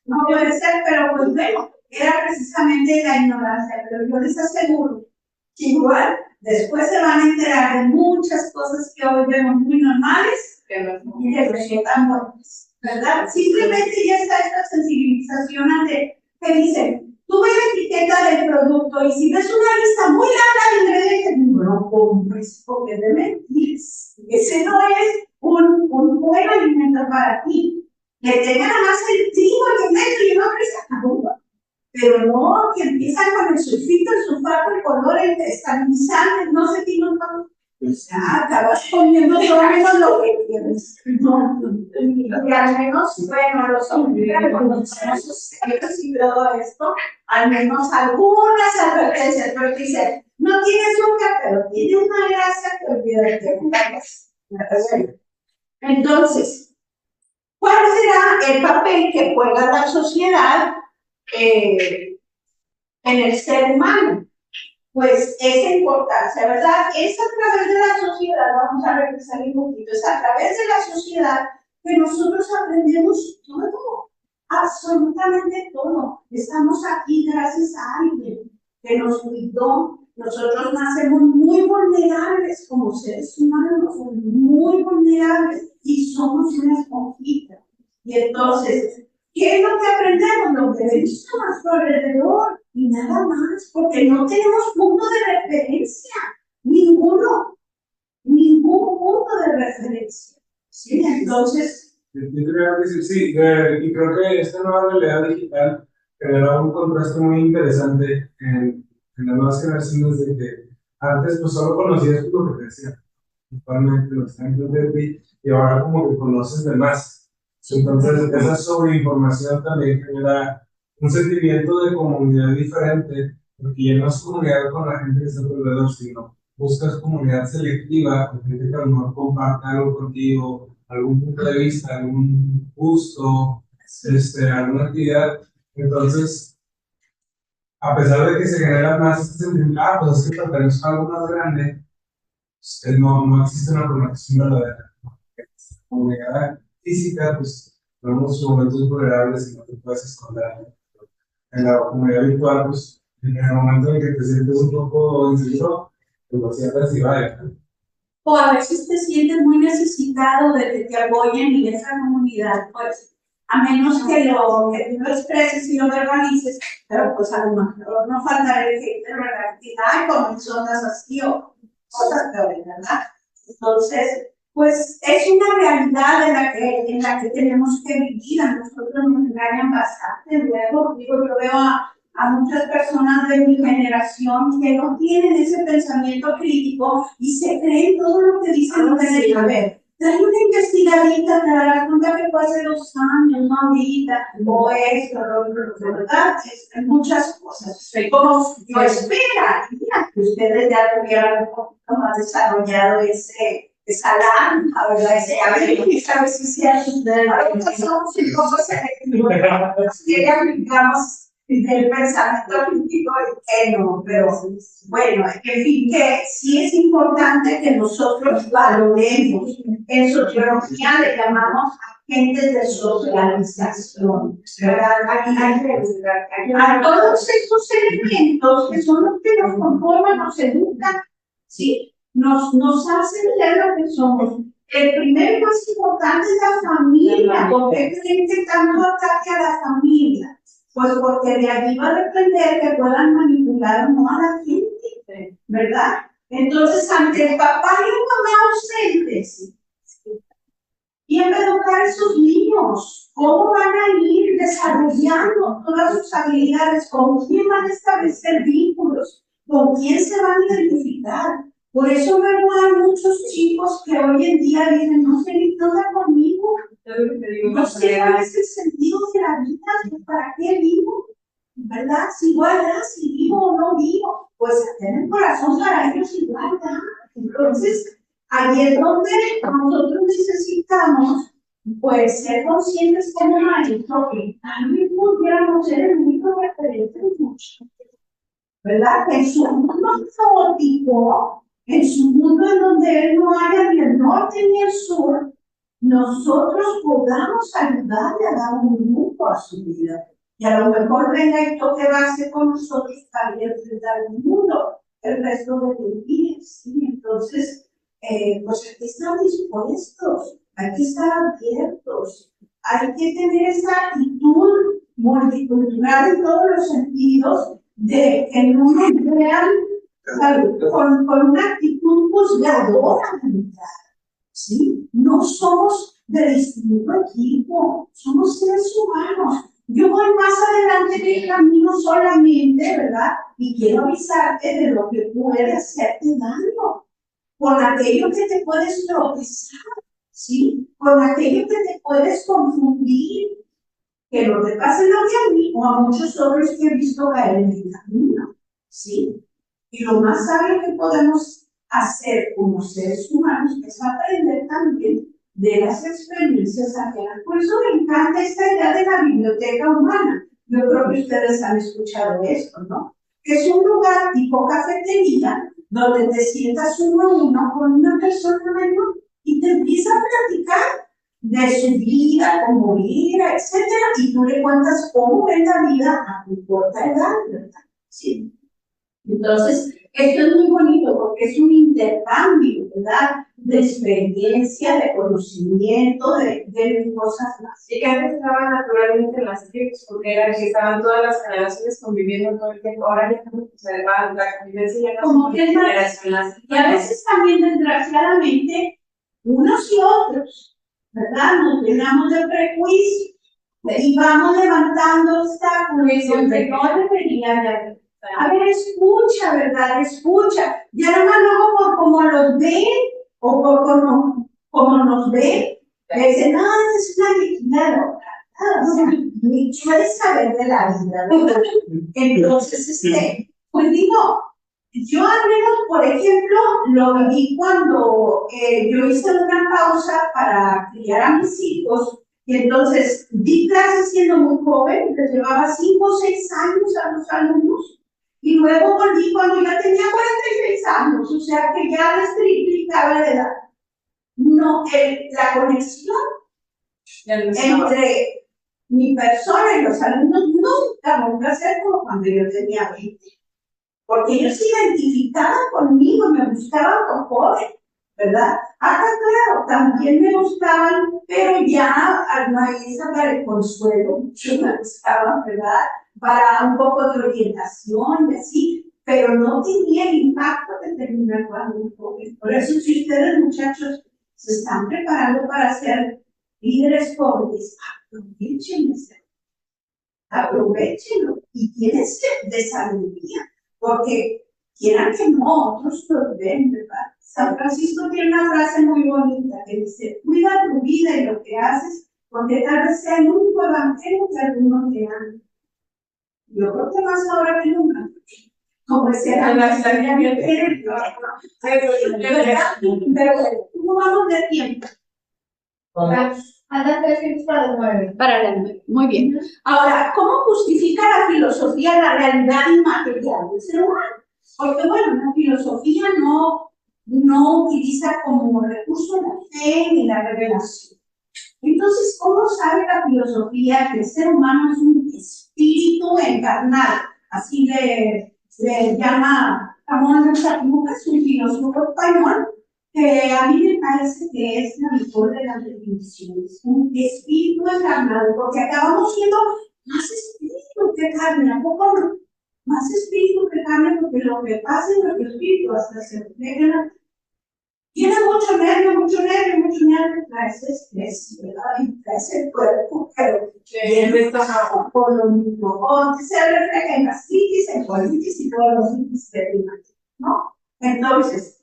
no puede ser, pero pues bueno, era precisamente la ignorancia, pero yo les aseguro que igual después se van a enterar de muchas cosas que hoy vemos muy normales y que resultan buenas, ¿verdad? Simplemente ya está esta sensibilización ante que dicen, tú ves la etiqueta del producto y si ves una lista muy larga de ingredientes, no lo compres porque es de mentiras. Ese no es un buen alimento para ti. Que tenga nada más el trigo, el alimento y una presa, pero no, que empiezan con el sulfito, el sulfato, el color, el estabilizante, no sé qué, no. Pues ya, acabas comiendo todo menos lo que quieres. No, y al menos, bueno, los hombres y todo esto, al menos algunas advertencias, pero dicen, no tiene azúcar, pero tiene una grasa que olvida de entonces, ¿cuál será el papel que juega la sociedad en el ser humano? Pues esa importancia, ¿verdad? Es a través de la sociedad, vamos a regresar un poquito, es a través de la sociedad que nosotros aprendemos todo, absolutamente todo. Estamos aquí gracias a alguien que nos cuidó. Nosotros nacemos muy vulnerables como seres humanos, muy vulnerables y somos una esponjita. Y entonces, ¿qué es lo que aprendemos? Lo que vemos a nuestro alrededor y nada más, porque no tenemos punto de referencia, ningún punto de referencia. ¿Sí? Entonces, Yo quería decir, sí, y creo que esta nueva realidad digital genera un contraste muy interesante en las nuevas generaciones de que antes pues solo conocías lo que te decían, actualmente los ejemplos de ti, y ahora como que conoces de más. Entonces, esa sobreinformación también genera un sentimiento de comunidad diferente, porque ya no es comunidad con la gente que está alrededor, sino buscas comunidad selectiva, con gente que a lo mejor comparte algo contigo, algún punto de vista, algún gusto, alguna actividad. Entonces, a pesar de que se genera más este sentimiento, pues es que pertenezco a algo más grande, pues, no existe una conexión verdadera. Comunidad física, pues, tenemos momentos vulnerables y no te puedes esconder. En la comunidad virtual, pues, en el momento en que te sientes un poco inseguro, pues lo sientas y vaya. O a veces te sientes muy necesitado de que te apoyen en esa comunidad, pues, a menos que lo expreses y lo verbalices, pero pues a lo mejor no faltará el gente, ¿verdad? Que ay, como zonas así o cosas peores, ¿verdad? Entonces, pues es una realidad en la que tenemos que vivir. A nosotros nos engañan bastante. Luego, digo, yo veo a muchas personas de mi generación que no tienen ese pensamiento crítico y se creen todo lo que dicen no tener que ver. Trae una investigadita, te darás cuenta que fue hace 2 años, no ahorita, o esto, ¿verdad? Muchas cosas. Como yo esperaría que ustedes ya tuvieran un poquito más desarrollado esa alarma, ¿verdad? Esa necesidad de ahorita somos un poco selectivos, que ya aplicamos del pensamiento crítico que no, pero bueno, en fin, que sí es importante que nosotros valoremos. En sociología le llamamos agentes de socialización, ¿verdad? A todos esos elementos que son los que nos conforman, nos educan, ¿sí? Nos hacen ser lo que somos. El primero más importante es la familia. ¿Por qué creen que tanto ataque a la familia? Pues porque de allí va a depender que puedan manipular o no a la gente, ¿verdad? Entonces, ante el papá y la mamá ausentes, ¿quién va a educar a esos niños? ¿Cómo van a ir desarrollando todas sus habilidades? ¿Con quién van a establecer vínculos? ¿Con quién se van a identificar? Por eso veo a muchos chicos que hoy en día dicen, no sé ni nada conmigo. No sé cuál es el sentido de la vida, ¿para qué vivo? ¿Verdad? Si igual, si vivo o no vivo, pues tener corazón para ellos igual, ¿verdad? Entonces, ahí es donde nosotros necesitamos, pues, ser conscientes como maestro que también pudiéramos ser el único referente de muchos, ¿verdad? En su mundo caótico, en su mundo en donde él no haya ni el norte ni el sur, nosotros podamos ayudarle a dar un rumbo a su vida. Y a lo mejor venga y toque base con nosotros para enfrentar el mundo el resto de tu vida, ¿sí? Entonces, pues hay que estar dispuestos, hay que estar abiertos, hay que tener esa actitud multicultural en todos los sentidos de que no nos vean con una actitud juzgadora, ¿sí? No somos de distinto equipo, somos seres humanos. Yo voy más adelante en el camino solamente, ¿verdad? Y quiero avisarte de lo que puede hacerte daño, con aquello que te puedes tropezar, ¿sí? Con aquello que te puedes confundir, que no te pase lo que a mí o a muchos otros que he visto caer en el camino, ¿sí? Y lo más sabio que podemos hacer como seres humanos es aprender también de las experiencias ajenas. Por eso me encanta esta idea de la biblioteca humana. Yo creo que ustedes han escuchado esto, ¿no? Que es un lugar tipo cafetería donde te sientas uno a uno con una persona mayor y te empieza a platicar de su vida, cómo era, etcétera, y tú le cuentas cómo es la vida a tu corta edad, ¿verdad? Sí. Entonces, esto es muy bonito porque es un intercambio, ¿verdad? De experiencia, de conocimiento, de cosas más. Y que antes estaban naturalmente en las tribus, porque era que estaban todas las generaciones conviviendo todo el tiempo. Ahora ya no, o sea, la convivencia ya no Como es que generacional. Y a veces también, desgraciadamente, unos y otros, ¿verdad? Nos llenamos de prejuicios y vamos levantando obstáculos donde no debería de haber. A ver, escucha, ¿verdad? Escucha. Ya nada más luego por cómo los ven o por como nos ven, dice, no, es una viejita loca. O sea, ni quiere saber de la vida, ¿verdad? Entonces, pues digo, yo al menos, por ejemplo, lo viví cuando yo hice una pausa para criar a mis hijos, y entonces di clases siendo muy joven, les llevaba 5 o 6 años a los alumnos, y luego volví cuando ya tenía 46 años, o sea que ya les triplicaba la edad. No, la conexión entre mi persona y los alumnos nunca ser como cuando yo tenía 20. Porque ellos se identificaban conmigo, me gustaban con joven, ¿verdad? Claro, también me gustaban, pero ya Maísa para el consuelo, mucho me gustaban, ¿verdad? Para un poco de orientación y así, pero no tenía el impacto que tenía cuando un joven. Por eso, si ustedes, muchachos, se están preparando para ser líderes jóvenes, aprovechenlo y llénense de sabiduría. Porque quieran que no, otros lo ven, ¿verdad? San Francisco tiene una frase muy bonita que dice, cuida tu vida y lo que haces, porque tal vez sea el único evangelio que alguno te ama. Yo creo que más ahora que nunca. Como decía pero ¿cómo vamos de tiempo? Anda 3 minutos para las 9. Para las 9. Muy bien. Ahora, ¿cómo justifica la filosofía la realidad inmaterial del ser humano? Porque, bueno, la filosofía no utiliza como recurso la fe ni la revelación. Entonces, ¿cómo sabe la filosofía que el ser humano es un espíritu encarnado? Así le llama Ramón Lucas, un filósofo español, que a mí me parece que es la mejor de las definiciones, un espíritu encarnado, porque acabamos siendo más espíritu que carne, ¿a poco no? Más espíritu que carne, porque lo que pasa en nuestro espíritu hasta se refleja. Tiene mucho nervio, traes estrés, ¿verdad? Y traes el cuerpo, pero por lo mismo, se refleja en gastritis, en colitis y todos los síntomas de ¿no? Entonces,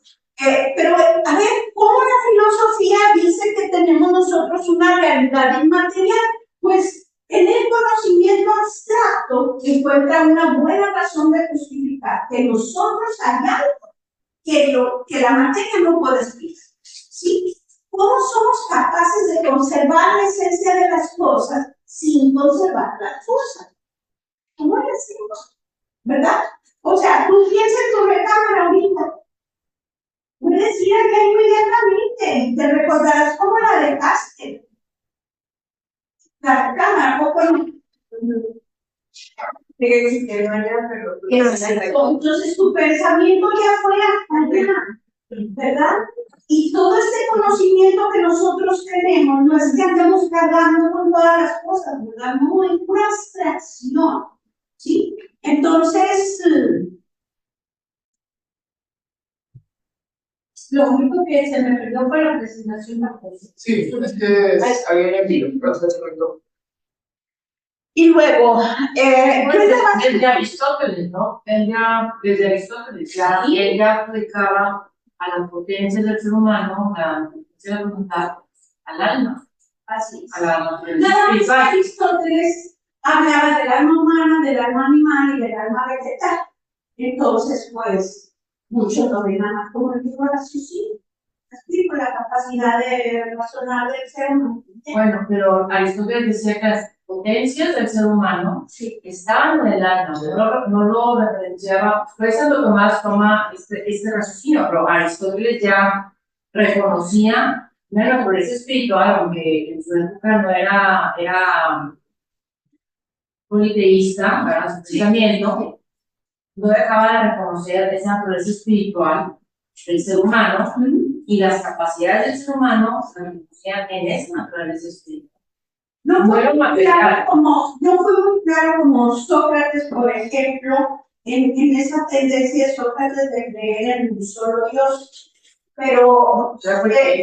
pero, a ver, ¿cómo la filosofía dice que tenemos nosotros una realidad inmaterial? Pues en el conocimiento abstracto encuentra una buena razón de justificar que nosotros hay algo que la materia no puede explicar. ¿Sí? ¿Cómo somos capaces de conservar la esencia de las cosas sin conservar las cosas? ¿Cómo lo hacemos? ¿Verdad? O sea, tú piensas en tu recámara ahorita. Puedes ir allá inmediatamente, te recordarás cómo la dejaste. La recámara, poco no. Entonces tu pensamiento ya fue allá, ¿verdad? Y todo este conocimiento que nosotros tenemos, no es que andemos cargando con todas las cosas, ¿verdad? No, es pura abstracción, ¿sí? Entonces, lo único que se me perdió fue la presentación de la cosa. Sí, es que había envío, pero se desconectó. Y luego, Desde Aristóteles, ¿no? Desde Aristóteles, ya, y él ya aplicaba a la potencia del ser humano, la potencia de la voluntad, al alma. así es. A la naturaleza Nada más espiritual. Aristóteles hablaba del alma humana, del alma animal y del alma vegetal. Entonces, pues, muchos lo ven nada más como el tipo de raciocinio. Explico la capacidad de razonar del ser humano. Bueno, pero Aristóteles decía que las potencias del ser humano estaban en el alma, no lo referenciaba. Fue Santo Tomás toma este raciocinio, pero Aristóteles ya reconocía la naturaleza espiritual, aunque en su época no era politeísta, ¿verdad? Su pensamiento no dejaba de reconocer esa naturaleza espiritual del ser humano y las capacidades del ser humano se reconocían en esa naturaleza espiritual. No fue muy claro como Sócrates, por ejemplo, en esa tendencia de Sócrates de creer en un solo Dios. Pero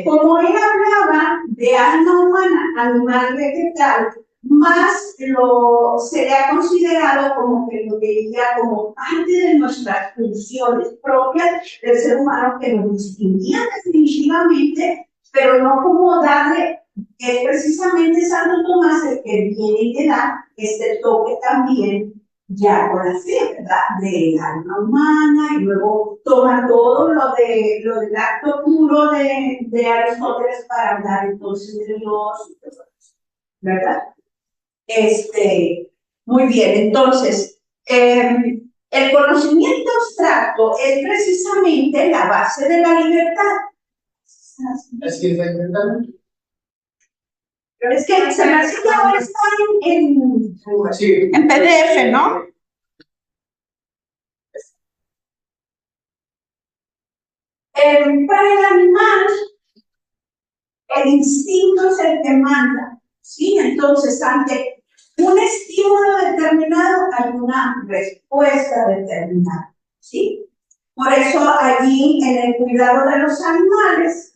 como él hablaba de alma humana, animal vegetal, más se le ha considerado como que lo veía como parte de nuestras funciones propias del ser humano que nos distinguían definitivamente, pero no como darle es precisamente Santo Tomás el que viene y le da este toque también ya con la fe, ¿verdad? Del alma humana, y luego toma todo del acto puro de Aristóteles para hablar entonces de Dios, ¿verdad? Muy bien, entonces, el conocimiento abstracto es precisamente la base de la libertad. Así es, Pero es que se me hace que ahora está sí. en PDF, ¿no? Para el animal, el instinto es el que manda, ¿sí? Entonces, ante un estímulo determinado, hay una respuesta determinada, ¿sí? Por eso allí, en el cuidado de los animales,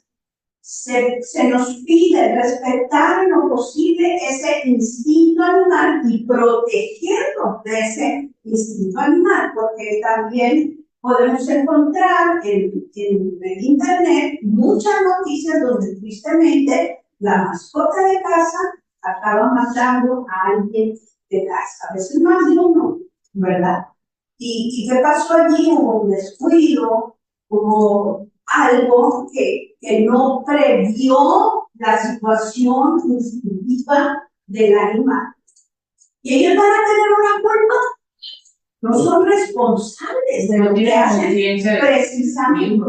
se nos pide respetar en lo posible ese instinto animal y protegerlo de ese instinto animal, porque también podemos encontrar en el internet muchas noticias donde tristemente la mascota de casa acaba matando a alguien de casa, a veces más de uno, ¿verdad? ¿Y qué pasó allí? Hubo un descuido, hubo algo que no previó la situación instintiva del animal. Y ellos van a tener una culpa. No son responsables de lo que hacen precisamente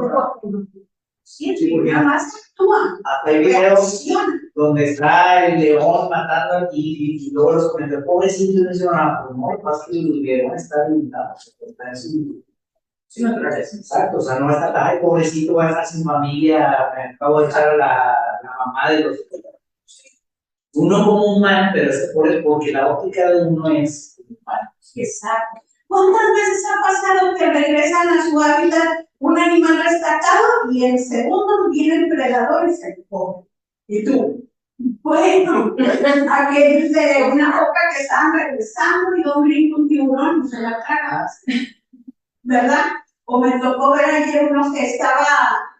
porque nada más actúan. Hasta hay videos donde está el león matando aquí y luego los comentarios, pobrecitos, no hicieron nada, pero no, pasa que los leones están limitados, está en su naturaleza, exacto, o sea, no va a estar, ay, pobrecito, va a estar sin familia, me acabo de echar a la mamá de los... Uno como humano, pero es porque la óptica de uno es humano. Exacto. ¿Cuántas veces ha pasado que regresan a su hábitat un animal rescatado y en segundos viene el predador y se lo come? ¿Y tú? Bueno, aquellos de una boca que estaban regresando y un brinco un tiburón y se la tragas, ¿verdad? O me tocó ver ayer uno que estaba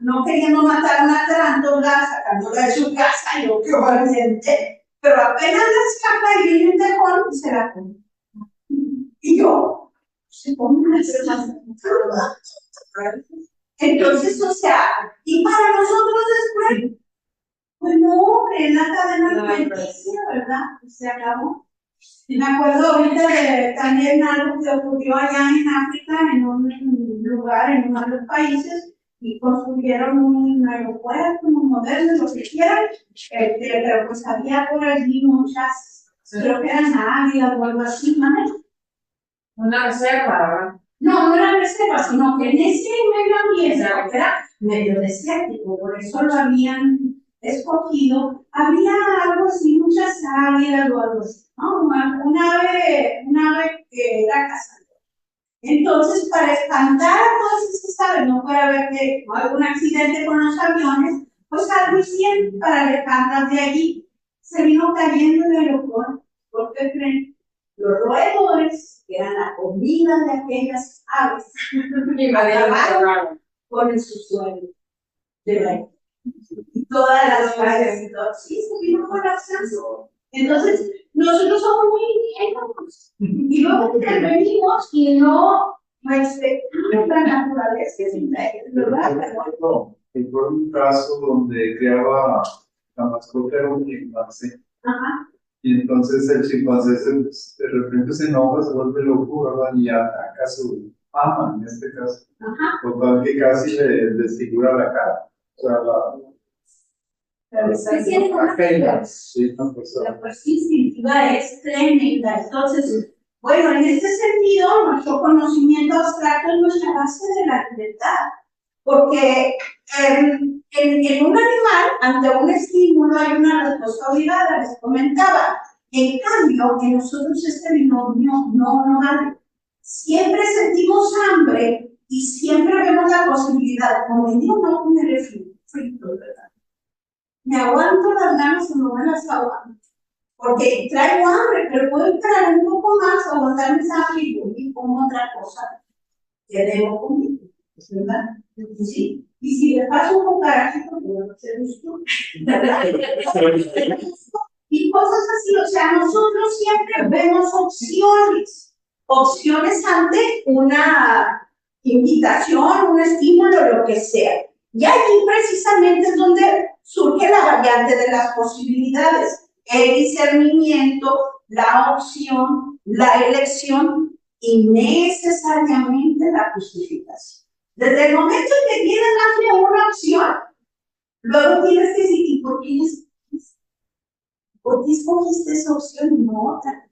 no queriendo matar una tarántula, sacándola de su casa, y yo qué valiente, pero apenas la escapa y viene un tejón y se la come. Y yo, se come una cerveza. Entonces, o sea, y para nosotros después, pues no, hombre, en la cadena alimenticia, ¿verdad? Se acabó. Y me acuerdo ahorita de también algo que ocurrió allá en África, en un lugar, en uno de los países, y construyeron un aeropuerto, un moderno, lo que quieran, pero pues había por allí muchas, creo que eran águilas o algo así, ¿no? Una reserva, ¿verdad? No, no era reserva, sino que en ese medio ambiente, que era medio desértico, por eso lo habían escogido, había algo así, muchas águilas o algo así, ¿no? Una ave que era cazadora. Entonces, para espantar a todas esas aves, no fuera a haber algún accidente con los aviones, pues algo hicieron para alejarlas de allí. Se vino cayendo el aeropuerto, ¿por qué creen? Los roedores, que eran la comida de aquellas aves, acabaron con el subsuelo de la y todas las calles y todo. Sí, se vino colapsando. Entonces, nosotros somos muy ingenuos. Y luego intervenimos y no respetamos la naturaleza, ¿verdad? Recuerdo un caso donde creaba la mascota era un chimpancé. Ajá. Y entonces el chimpancé de repente se enoja, se vuelve loco, ¿verdad? Y ataca a su ama, en este caso. Ajá. Total que casi le desfigura la cara. O sea, la fuerza instintiva es tremenda. Entonces, bueno, en este sentido, nuestro conocimiento abstracto es nuestra base de la libertad. Porque en un animal, ante un estímulo, hay una respuesta obligada, les comentaba. En cambio, en nosotros este binomio no vale. Siempre sentimos hambre y siempre vemos la posibilidad, como yo no comeré frito, ¿verdad? Me aguanto las ganas y no me las aguanto. Porque traigo hambre, pero puedo esperar un poco más, aguantarme esa hambre y como otra cosa que debo comer, ¿verdad? Sí. Y si le paso un cucarachito, pues no se gustó. Y cosas así, o sea, nosotros siempre vemos opciones ante una invitación, un estímulo, lo que sea. Y allí precisamente es donde surge la variante de las posibilidades, el discernimiento, la opción, la elección y necesariamente la justificación. Desde el momento en que tienes más de una opción, luego tienes que decir, ¿y por qué escogiste esa opción y no otra?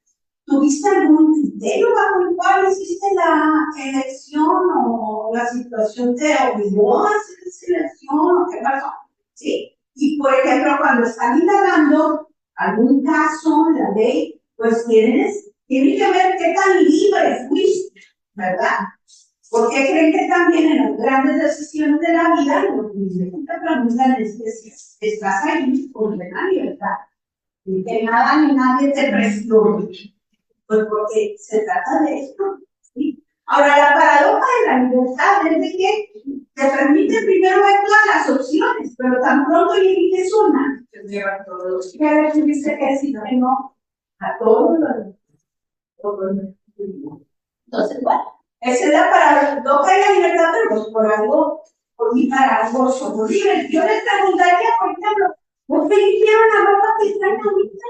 ¿Tuviste algún criterio bajo el cual hiciste la elección o la situación te obligó a hacer esa elección o qué pasó? Sí. Y por ejemplo, cuando están indagando algún caso, la ley, pues tiene que ver qué tan libre fuiste, ¿verdad? ¿Por qué creen que también en las grandes decisiones de la vida, lo que te preguntan es que si estás ahí con plena libertad? Y que nada ni nadie te presione. Pues porque se trata de esto, ¿sí? Ahora, la paradoja de la libertad es de que te permite primero ver todas las opciones, pero tan pronto eliges una, te lleva a todos. Y a ver si dice que sí, no, a todos los. Entonces, bueno, esa es la paradoja de la libertad, pero por algo, y para algo somos libres. Yo les preguntaría, por ejemplo, ¿por qué eligieron la ropa que traen ahorita?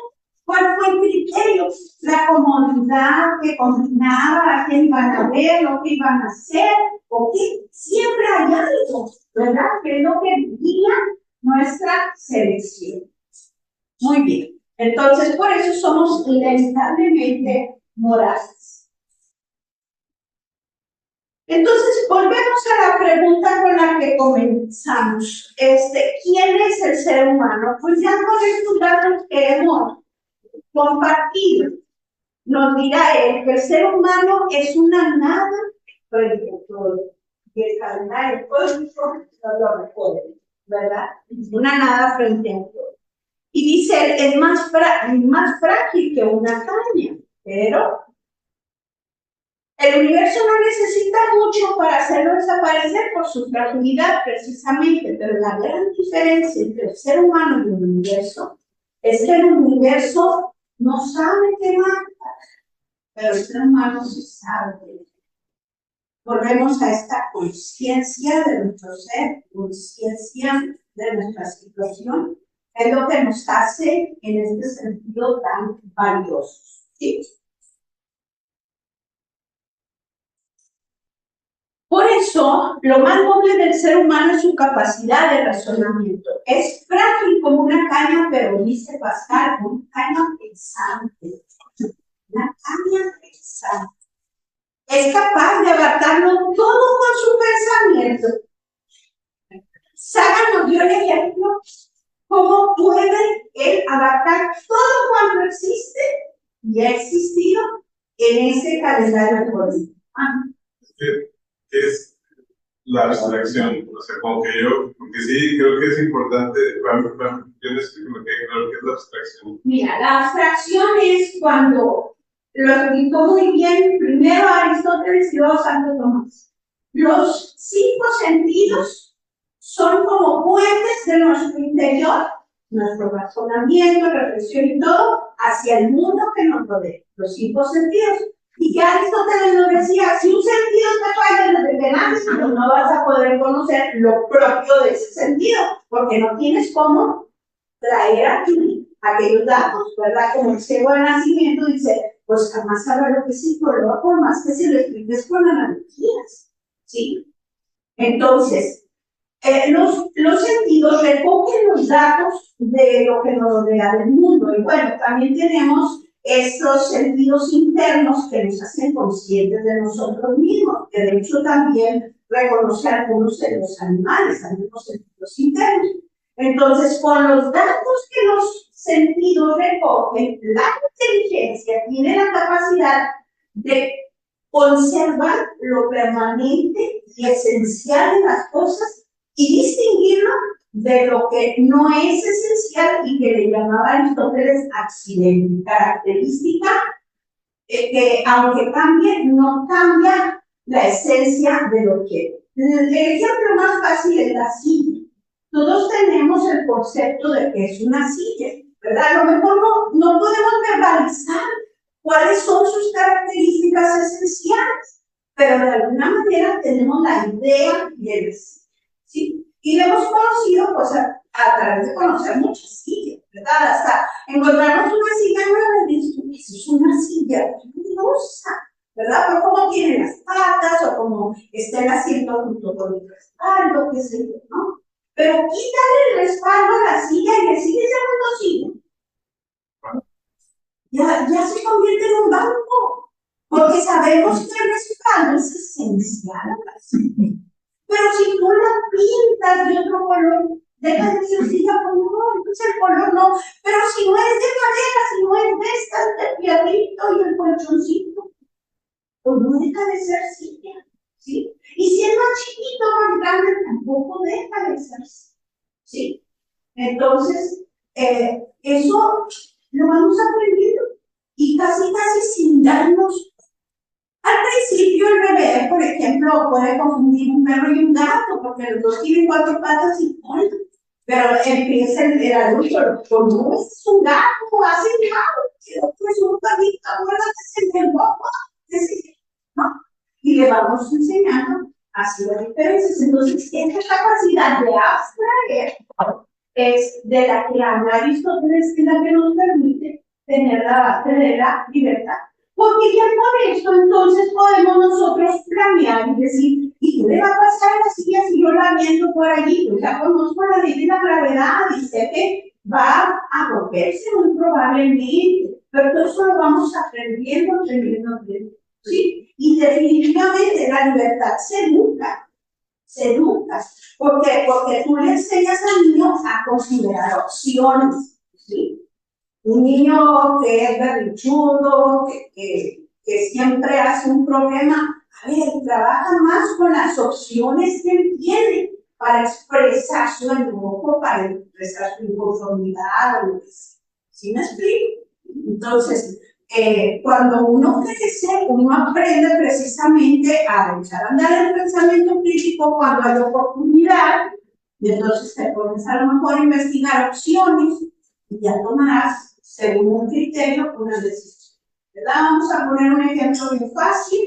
¿Cuál fue el criterio? La comodidad que combinaba, a quién iban a ver, lo que iban a hacer, o qué. Siempre hay algo, ¿verdad? Que es lo que guía nuestra selección. Muy bien. Entonces, por eso somos inevitablemente morales. Entonces, volvemos a la pregunta con la que comenzamos. ¿Quién es el ser humano? Pues ya con estos datos que hemos compartido, nos dirá él que el ser humano es una nada, y el calendario cósmico no lo recuerda, ¿verdad? Una nada frente a todo. Y dice él, es más frágil que una caña, pero el universo no necesita mucho para hacerlo desaparecer por su fragilidad, precisamente, pero la gran diferencia entre el ser humano y el universo es que el universo no sabe qué mata, pero el ser humano sí sabe. Volvemos a esta conciencia de nuestro ser, conciencia de nuestra situación, es lo que nos hace en este sentido tan valiosos. ¿Sí? Por eso, lo más noble del ser humano es su capacidad de razonamiento. Es frágil como una caña, pero dice Pascal, una caña pensante. Una caña pensante. Es capaz de abarcarlo todo con su pensamiento. Saga nos dio el ejemplo cómo puede él abarcar todo cuanto existe y ha existido en ese calendario cósmico. Es la abstracción, o sea, como que yo, porque sí, creo que es importante, yo les explico lo que creo que es la abstracción. Mira, la abstracción es cuando, lo explicó muy bien primero Aristóteles y luego Santo Tomás. Los 5 sentidos son como puentes de nuestro interior, nuestro razonamiento, reflexión y todo, hacia el mundo que nos rodea. Los 5 sentidos. Y que Aristóteles nos decía, si un sentido te falla desde que naces, pues no vas a poder conocer lo propio de ese sentido, porque no tienes cómo traer aquí aquellos datos, ¿verdad? Como el ciego de nacimiento dice, pues jamás sabrá lo que es psicólogo, por más que se lo expliques con analogías, ¿sí? Entonces, los sentidos recogen los datos de lo que nos rodea del mundo, y bueno, también tenemos estos sentidos internos que nos hacen conscientes de nosotros mismos, que de hecho también reconoce algunos de los animales, algunos sentidos internos. Entonces, con los datos que los sentidos recogen, la inteligencia tiene la capacidad de conservar lo permanente y esencial de las cosas y distinguirlo de lo que no es esencial y que le llamaba Aristóteles accidente, característica que aunque cambie, no cambia la esencia del objeto. El ejemplo más fácil es la silla. Todos tenemos el concepto de que es una silla, ¿verdad? A lo mejor no podemos verbalizar cuáles son sus características esenciales, pero de alguna manera tenemos la idea de la silla, ¿sí? Y lo hemos conocido pues a través de conocer muchas sillas, ¿verdad? Hasta encontrarnos una silla nueva y decir, eso es una silla curiosa, ¿verdad? Por cómo tiene las patas o cómo está el asiento junto con el respaldo, qué sé yo, ¿no? Pero quítale el respaldo a la silla y le sigue llamando silla. Ya se convierte en un banco, porque sabemos que el respaldo es esencial a la silla. Pero si tú la pintas de otro color, deja de ser silla, pues no, entonces el color no. Pero si no es de madera, si no es de estas, del piadrito y el colchoncito, pues no deja de ser silla, ¿sí? Y si es más chiquito, más grande, tampoco deja de ser silla, ¿sí? Entonces, eso lo vamos aprendiendo y casi sin darnos. Al principio el bebé, por ejemplo, puede confundir un perro y un gato, porque los dos tienen 4 patas y cola. Pero empieza el adulto, pues no, es un gato, hace gato, el otro es un perrito, acuérdate, se me guapa, ¿no? Y le vamos enseñando así las diferencias. Entonces, esta capacidad de abstraer es de la que habla Aristóteles, que es la que nos permite tener la base de la libertad. Porque ya por eso entonces podemos nosotros planear y decir, ¿y qué le va a pasar a la silla si yo la viento por allí? Pues ya conozco la ley de la gravedad y sé que va a romperse muy probablemente, pero todo eso lo vamos aprendiendo. ¿Sí? Y definitivamente la libertad se educa, porque tú le enseñas al niño a considerar opciones, ¿sí? Un niño que es berrinchudo, que siempre hace un problema, a ver, trabaja más con las opciones que él tiene para expresar su enojo, para expresar su inconformidad, o lo que sea. ¿Sí me explico? Entonces, cuando uno crece, uno aprende precisamente a echar a andar el pensamiento crítico cuando hay oportunidad, y entonces te pones a lo mejor a investigar opciones y ya tomarás, según un criterio, una decisión. ¿Verdad? Vamos a poner un ejemplo bien fácil.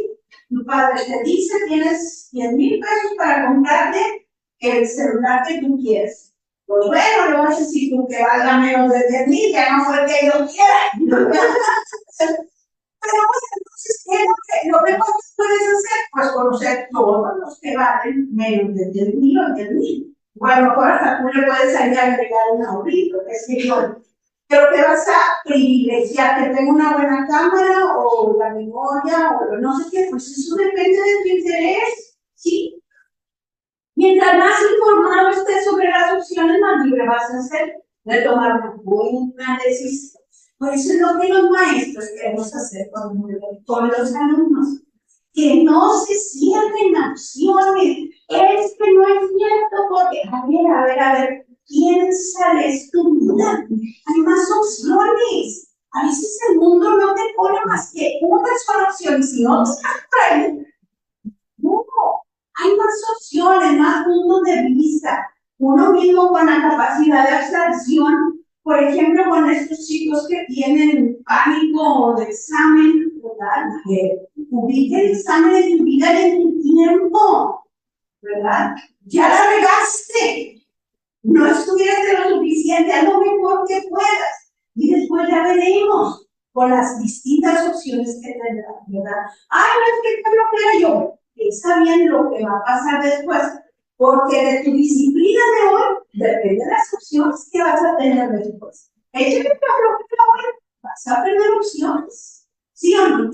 Tu padre te dice, tienes 100,000 pesos para comprarte el celular que tú quieres. Pues bueno, le vas a decir tú que valga menos de 10,000, ya no fue que yo quiera. Pero bueno, entonces, ¿qué es lo que puedes hacer? Pues conocer todos los que valen menos de 10,000 o 10,000. Bueno, mejor hasta tú le puedes agregar un ahorrito, que es que yo. Pero que vas a privilegiar, que tenga una buena cámara o la memoria o no sé qué, pues eso depende de tu interés, ¿sí? Mientras más informado estés sobre las opciones, más libre vas a ser de tomar una buena decisión. Por eso es lo que los maestros queremos hacer con los alumnos. Que no se cierren opciones. Es que no es cierto porque, a ver, piénsales tu vida. Hay más opciones. A veces el mundo no te pone más que una sola opción. Si no te atrae, no. Hay más opciones, más puntos de vista. Uno mismo con la capacidad de abstracción, por ejemplo, con estos chicos que tienen pánico de examen, ¿verdad? Ubica el examen en tu vida y en tu tiempo, ¿verdad? Ya la regaste. No estuviste lo suficiente, haz lo mejor que puedas. Y después ya veremos con las distintas opciones que tendrás, ¿verdad? Ay, no es que no quiera yo. Piensa bien lo que va a pasar después, porque de tu disciplina de hoy depende de las opciones que vas a tener después. Échale hoy, vas a aprender opciones. ¿Sí o no?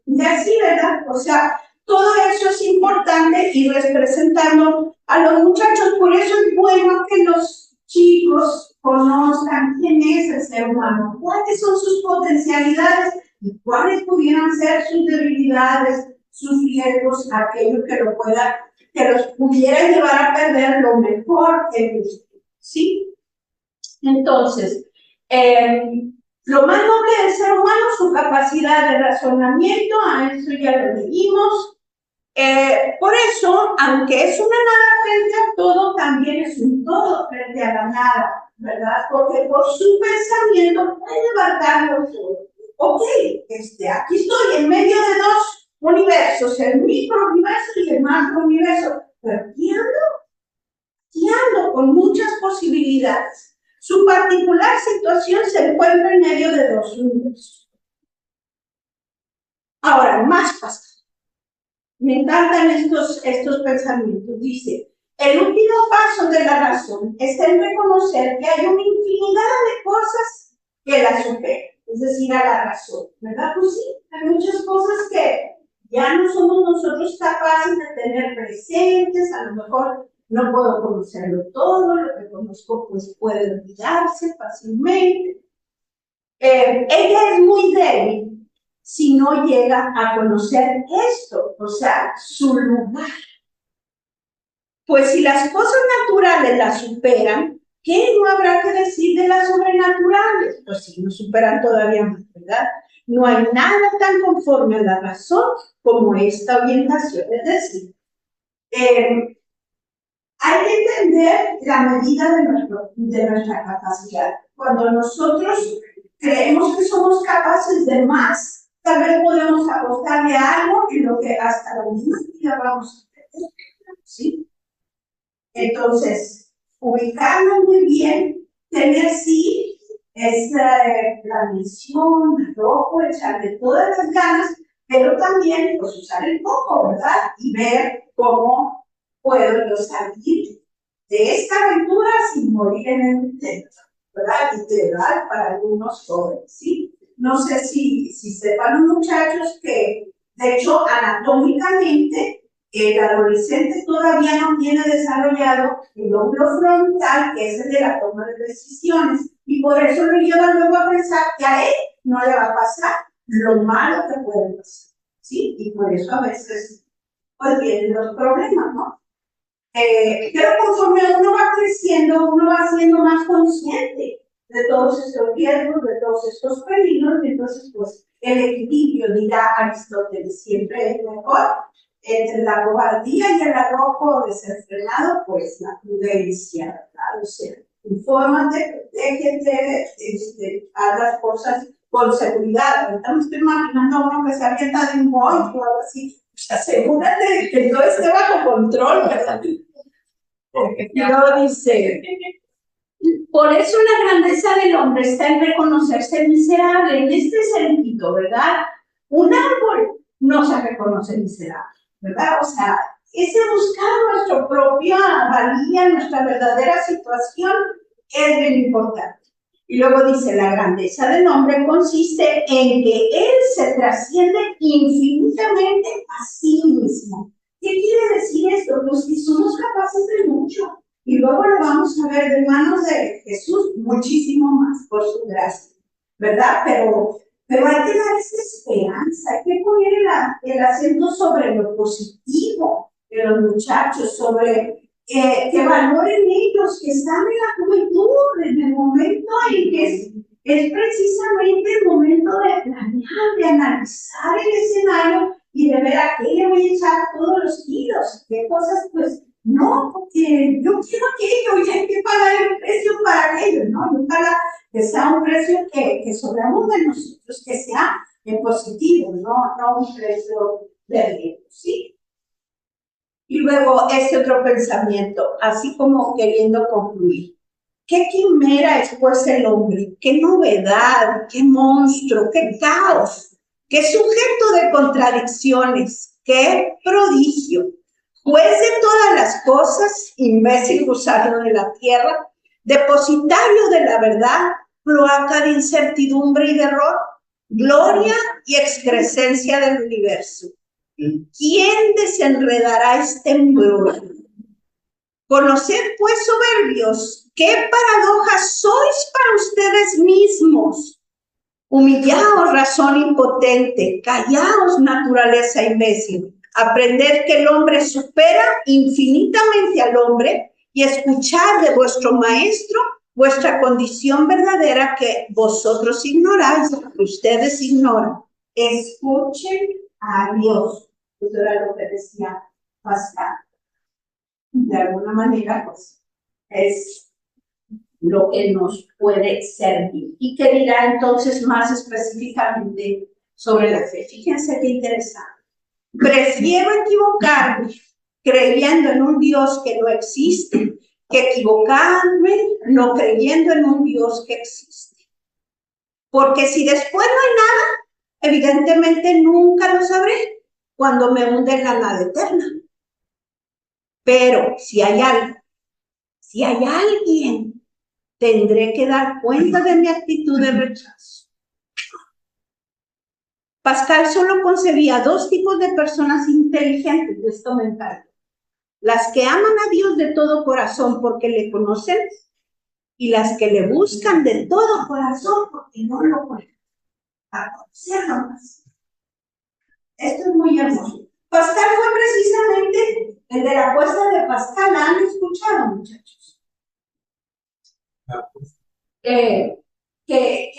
Ya sí, ¿verdad? O sea, todo eso es importante y representando a los muchachos. Por eso es bueno que los chicos conozcan quién es el ser humano, cuáles son sus potencialidades y cuáles pudieran ser sus debilidades, sus riesgos, aquello que los pudiera llevar a perder lo mejor que ellos, ¿sí? Entonces, lo más noble del ser humano, su capacidad de razonamiento, a eso ya lo leímos, Por eso, aunque es una nada frente a todo, también es un todo frente a la nada, ¿verdad? Porque por su pensamiento puede abarcarlo todo. Ok, aquí estoy en medio de dos universos, el microuniverso y el macrouniverso, pero aquí ando con muchas posibilidades. Su particular situación se encuentra en medio de dos universos. Ahora, más pasa. Me encantan estos pensamientos. Dice, el último paso de la razón está en reconocer que hay una infinidad de cosas que la superan, es decir, a la razón, ¿verdad? Pues sí, hay muchas cosas que ya no somos nosotros capaces de tener presentes, a lo mejor no puedo conocerlo todo, lo que conozco pues puede olvidarse fácilmente. Ella es muy débil si no llega a conocer esto, o sea, su lugar. Pues si las cosas naturales la superan, ¿qué no habrá que decir de las sobrenaturales? Pues si no superan todavía más, ¿verdad? No hay nada tan conforme a la razón como esta orientación. Es decir, hay que entender la medida de nuestra capacidad. Cuando nosotros creemos que somos capaces de más, tal vez podemos apostarle a algo en lo que hasta la misma vida vamos a tener, ¿sí? Entonces, ubicarlo muy bien, tener sí esta planeación, arrojo, echarle todas las ganas, pero también pues usar el foco, ¿verdad? Y ver cómo puedo yo salir de esta aventura sin morir en el intento, ¿verdad? Literal para algunos jóvenes, ¿sí? No sé si sepan los muchachos que, de hecho, anatómicamente, el adolescente todavía no tiene desarrollado el lóbulo frontal, que es el de la toma de decisiones, y por eso lo lleva luego a pensar que a él no le va a pasar lo malo que puede pasar, ¿sí? Y por eso a veces pues vienen los problemas, ¿no? Pero conforme uno va creciendo, uno va siendo más consciente de todos estos riesgos, de todos estos peligros, y entonces pues el equilibrio, dirá Aristóteles, siempre es mejor. Entre la cobardía y el arrojo desenfrenado, pues la prudencia, ¿verdad? O sea, infórmate, protégete, haz las cosas con seguridad. Ahorita me estoy imaginando a uno que se avienta de un bote o algo así. Pues asegúrate de que todo esté bajo control, ¿verdad? Y luego dice, por eso la grandeza del hombre está en reconocerse miserable, en este sentido, ¿verdad? Un árbol no se reconoce miserable, ¿verdad? O sea, ese buscar nuestra propia valía, nuestra verdadera situación, es bien importante. Y luego dice, la grandeza del hombre consiste en que él se trasciende infinitamente a sí mismo. ¿Qué quiere decir esto? Pues que somos capaces de mucho. Y luego lo vamos a ver de manos de Jesús muchísimo más por su gracia, ¿verdad? Pero hay que dar esa esperanza, hay que poner el acento sobre lo positivo de los muchachos, sobre que valoren ellos, que están en la juventud, en el momento en que es precisamente el momento de planear, de analizar el escenario y de ver a qué le voy a echar todos los kilos, qué cosas pues no, porque yo quiero aquello y hay que pagar el precio para aquello, ¿no? No para que sea un precio que sobramos de nosotros, que sea en positivo, no un precio de riesgo, ¿sí? Y luego ese otro pensamiento, así como queriendo concluir. ¿Qué quimera es pues el hombre? ¿Qué novedad? ¿Qué monstruo? ¿Qué caos? ¿Qué sujeto de contradicciones? ¿Qué prodigio? Juez de todas las cosas, imbécil gusano de la tierra, depositario de la verdad, cloaca de incertidumbre y de error, gloria y excrescencia del universo. ¿Quién desenredará este embrollo? Conoced, pues, soberbios, qué paradojas sois para ustedes mismos. Humillaos, razón impotente, callaos, naturaleza imbécil. Aprended que el hombre supera infinitamente al hombre y escuchad de vuestro maestro vuestra condición verdadera que vosotros ignoráis, que ustedes ignoran. Escuchen a Dios. Eso era lo que decía Pascal. De alguna manera, pues, es lo que nos puede servir. ¿Y qué dirá entonces más específicamente sobre la fe? Fíjense qué interesante. Prefiero equivocarme creyendo en un Dios que no existe que equivocarme no creyendo en un Dios que existe. Porque si después no hay nada, evidentemente nunca lo sabré cuando me hunde en la nada eterna. Pero si hay algo, si hay alguien, tendré que dar cuenta de mi actitud de rechazo. Pascal solo concebía dos tipos de personas inteligentes, de esto me encanta. Las que aman a Dios de todo corazón porque le conocen y las que le buscan de todo corazón porque no lo conocen. A conocerlo más. Esto es muy hermoso. Pascal fue precisamente el de la apuesta de Pascal. ¿La han escuchado, muchachos? Él, que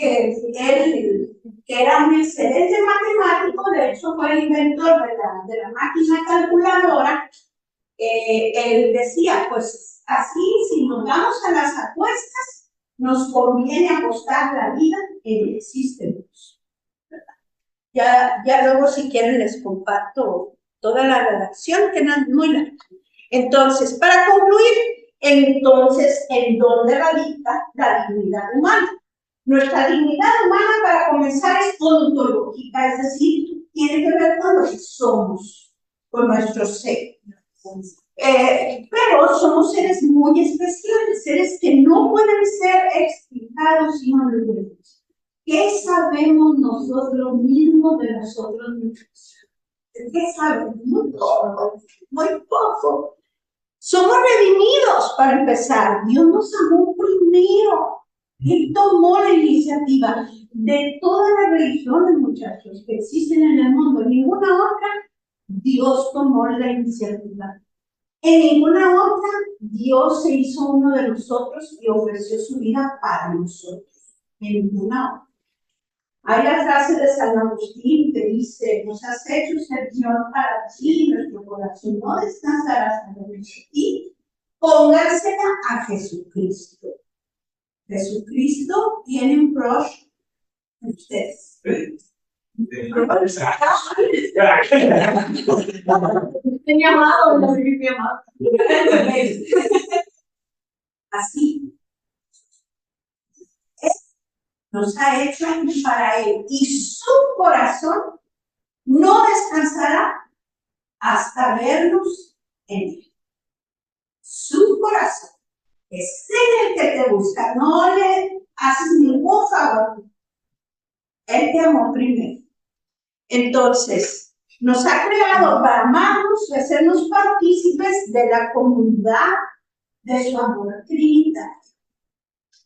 era un excelente matemático, de hecho fue el inventor de la máquina calculadora, él decía, pues así, si nos vamos a las apuestas, nos conviene apostar la vida en que existe Dios. Ya luego, si quieren, les comparto toda la redacción, que no es muy larga. Entonces, para concluir, entonces, ¿en dónde radica la dignidad humana? Nuestra dignidad humana, para comenzar, es ontológica, es decir, tiene que ver con lo que somos, con nuestro ser. Pero somos seres muy especiales, seres que no pueden ser explicados sino leídos. ¿Qué sabemos nosotros mismos de nosotros mismos? ¿Qué sabemos? Muy poco, muy poco. Somos redimidos, para empezar. Dios nos amó primero. Él tomó la iniciativa de todas las religiones, muchachos, que existen en el mundo. Ninguna otra, Dios tomó la iniciativa. En ninguna otra, Dios se hizo uno de nosotros y ofreció su vida para nosotros. En ninguna otra. Hay la frase de San Agustín que dice: nos has hecho Señor para ti, nuestro corazón no descansará hasta de ti. Póngansela a Jesucristo. Jesucristo tiene un crush en ustedes. Mi amado, no soy mi amado. Así. Nos ha hecho para Él. Y su corazón no descansará hasta vernos en Él. Su corazón es en el que te busca. No le haces ningún favor. Él te amó primero. Entonces, nos ha creado para amarnos y hacernos partícipes de la comunidad de su amor trinitario.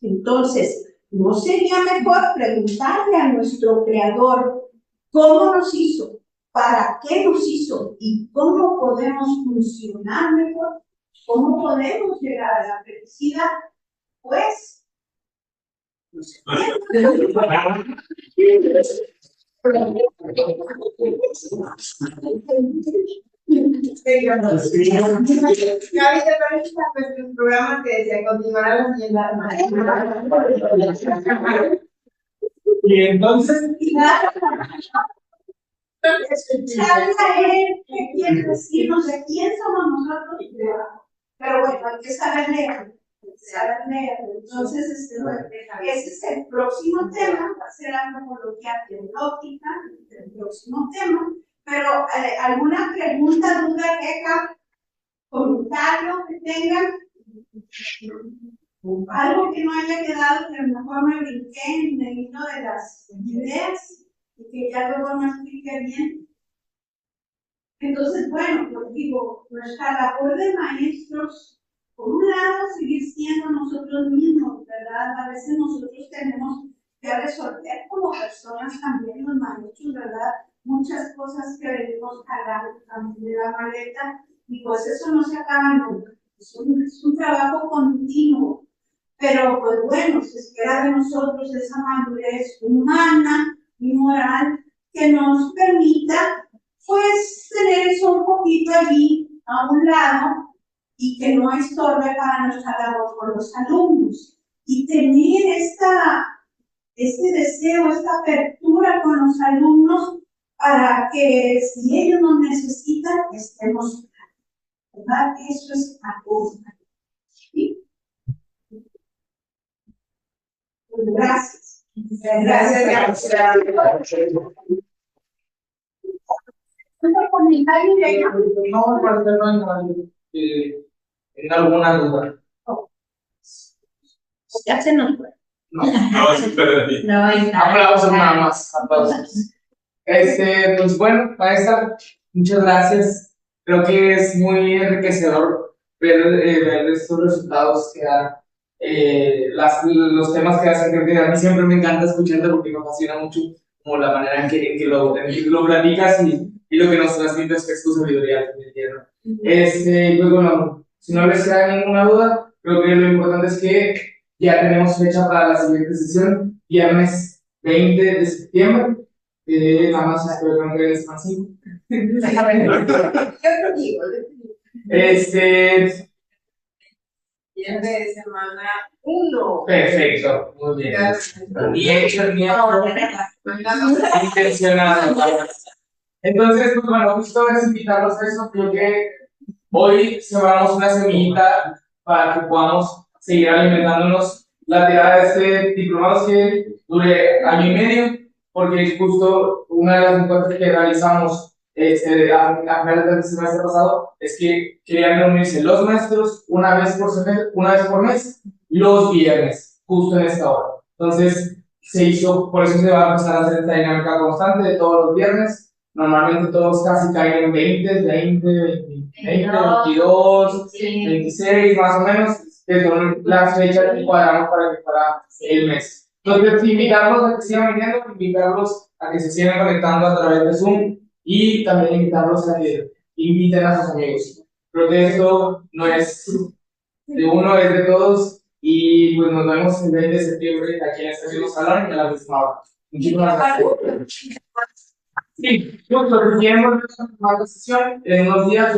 Entonces, ¿no sería mejor preguntarle a nuestro Creador cómo nos hizo, para qué nos hizo y cómo podemos funcionar mejor? ¿Cómo podemos llegar a la felicidad? Pues, no sé. Gaby, te parece nuestro programa que decía continuará la siguiente semana. Y entonces, Escucharle a Él, ¿qué quiere decirnos? ¿De quién somos nosotros? Pero bueno, hay que saber leer. Entonces, ese es el próximo tema, va a ser antropología teológica, el próximo tema. Pero, ¿alguna pregunta, duda, queja, comentario que tengan? Algo que no haya quedado, que a lo mejor me brinqué en el hilo de las ideas y que ya luego no expliqué bien. Entonces, bueno, pues digo, nuestra labor de maestros, por un lado, seguir siendo nosotros mismos, ¿verdad? A veces nosotros tenemos que resolver como personas también, los maestros, ¿verdad? Muchas cosas que venimos cargando también de la maleta, y pues eso no se acaba nunca. Es un trabajo continuo, pero pues bueno, se espera de nosotros esa madurez humana y moral que nos permita pues tener eso un poquito allí a un lado y que no estorbe para nuestra labor con los alumnos. Y tener este deseo, esta apertura con los alumnos para que si ellos nos necesitan, estemos, ¿verdad? Eso es algo. ¿Sí? Gracias. Gracias. ¿Otro comentario de ella? No, para hacer en alguna duda. Ya se nos fue. No. No, espera. No hay nada. Aplausos nada más, aplausos. Pues bueno, maestra, muchas gracias. Creo que es muy enriquecedor ver estos resultados que dan, los temas que hacen. Creo que a mí siempre me encanta escucharte porque me fascina mucho como la manera en que lo platicas y lo que nos transmites, que es tu sabiduría, me entiendo. Pues bueno, si no les queda ninguna duda, creo que lo importante es que ya tenemos fecha para la siguiente sesión, viernes 20 de septiembre. Nada más espero que no quede más 5. Viene de semana 1. Perfecto, muy bien. Y hecho el miedo intencionado. Entonces, pues bueno, justo es invitarlos a eso. Creo que hoy sembramos una semillita para que podamos seguir alimentándonos. La tirada de este diplomado que dure año y medio, porque es justo una de las encuestas que realizamos a finales del semestre pasado es que querían reunirse los maestros una vez por mes, los viernes, justo en esta hora. Entonces, por eso se va a empezar a hacer esta dinámica constante de todos los viernes. Normalmente todos casi caen en 20, 22, 26, más o menos, que son las fechas que cuadramos para el mes. Entonces, invitarlos a que sigan viniendo, invitarlos a que se sigan conectando a través de Zoom y también invitarlos a que inviten a sus amigos. Creo que esto no es de uno, es de todos. Y pues nos vemos el 20 de septiembre aquí en este mismo salón y a la misma hora. Muchísimas gracias. Sí, justo, recién la sesión en unos días,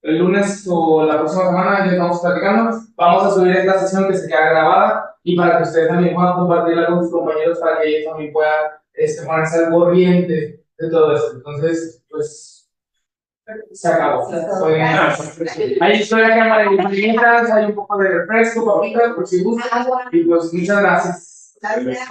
el lunes o la próxima semana ya estamos platicando. Vamos a subir esta sesión que se queda grabada y para que ustedes también puedan compartirla con sus compañeros para que ellos también puedan ponerse al corriente de todo esto. Entonces, pues, se acabó. Hay historia que amarillitas, hay un poco de refresco, papitas, por si gustan. Y pues, muchas gracias. Gracias.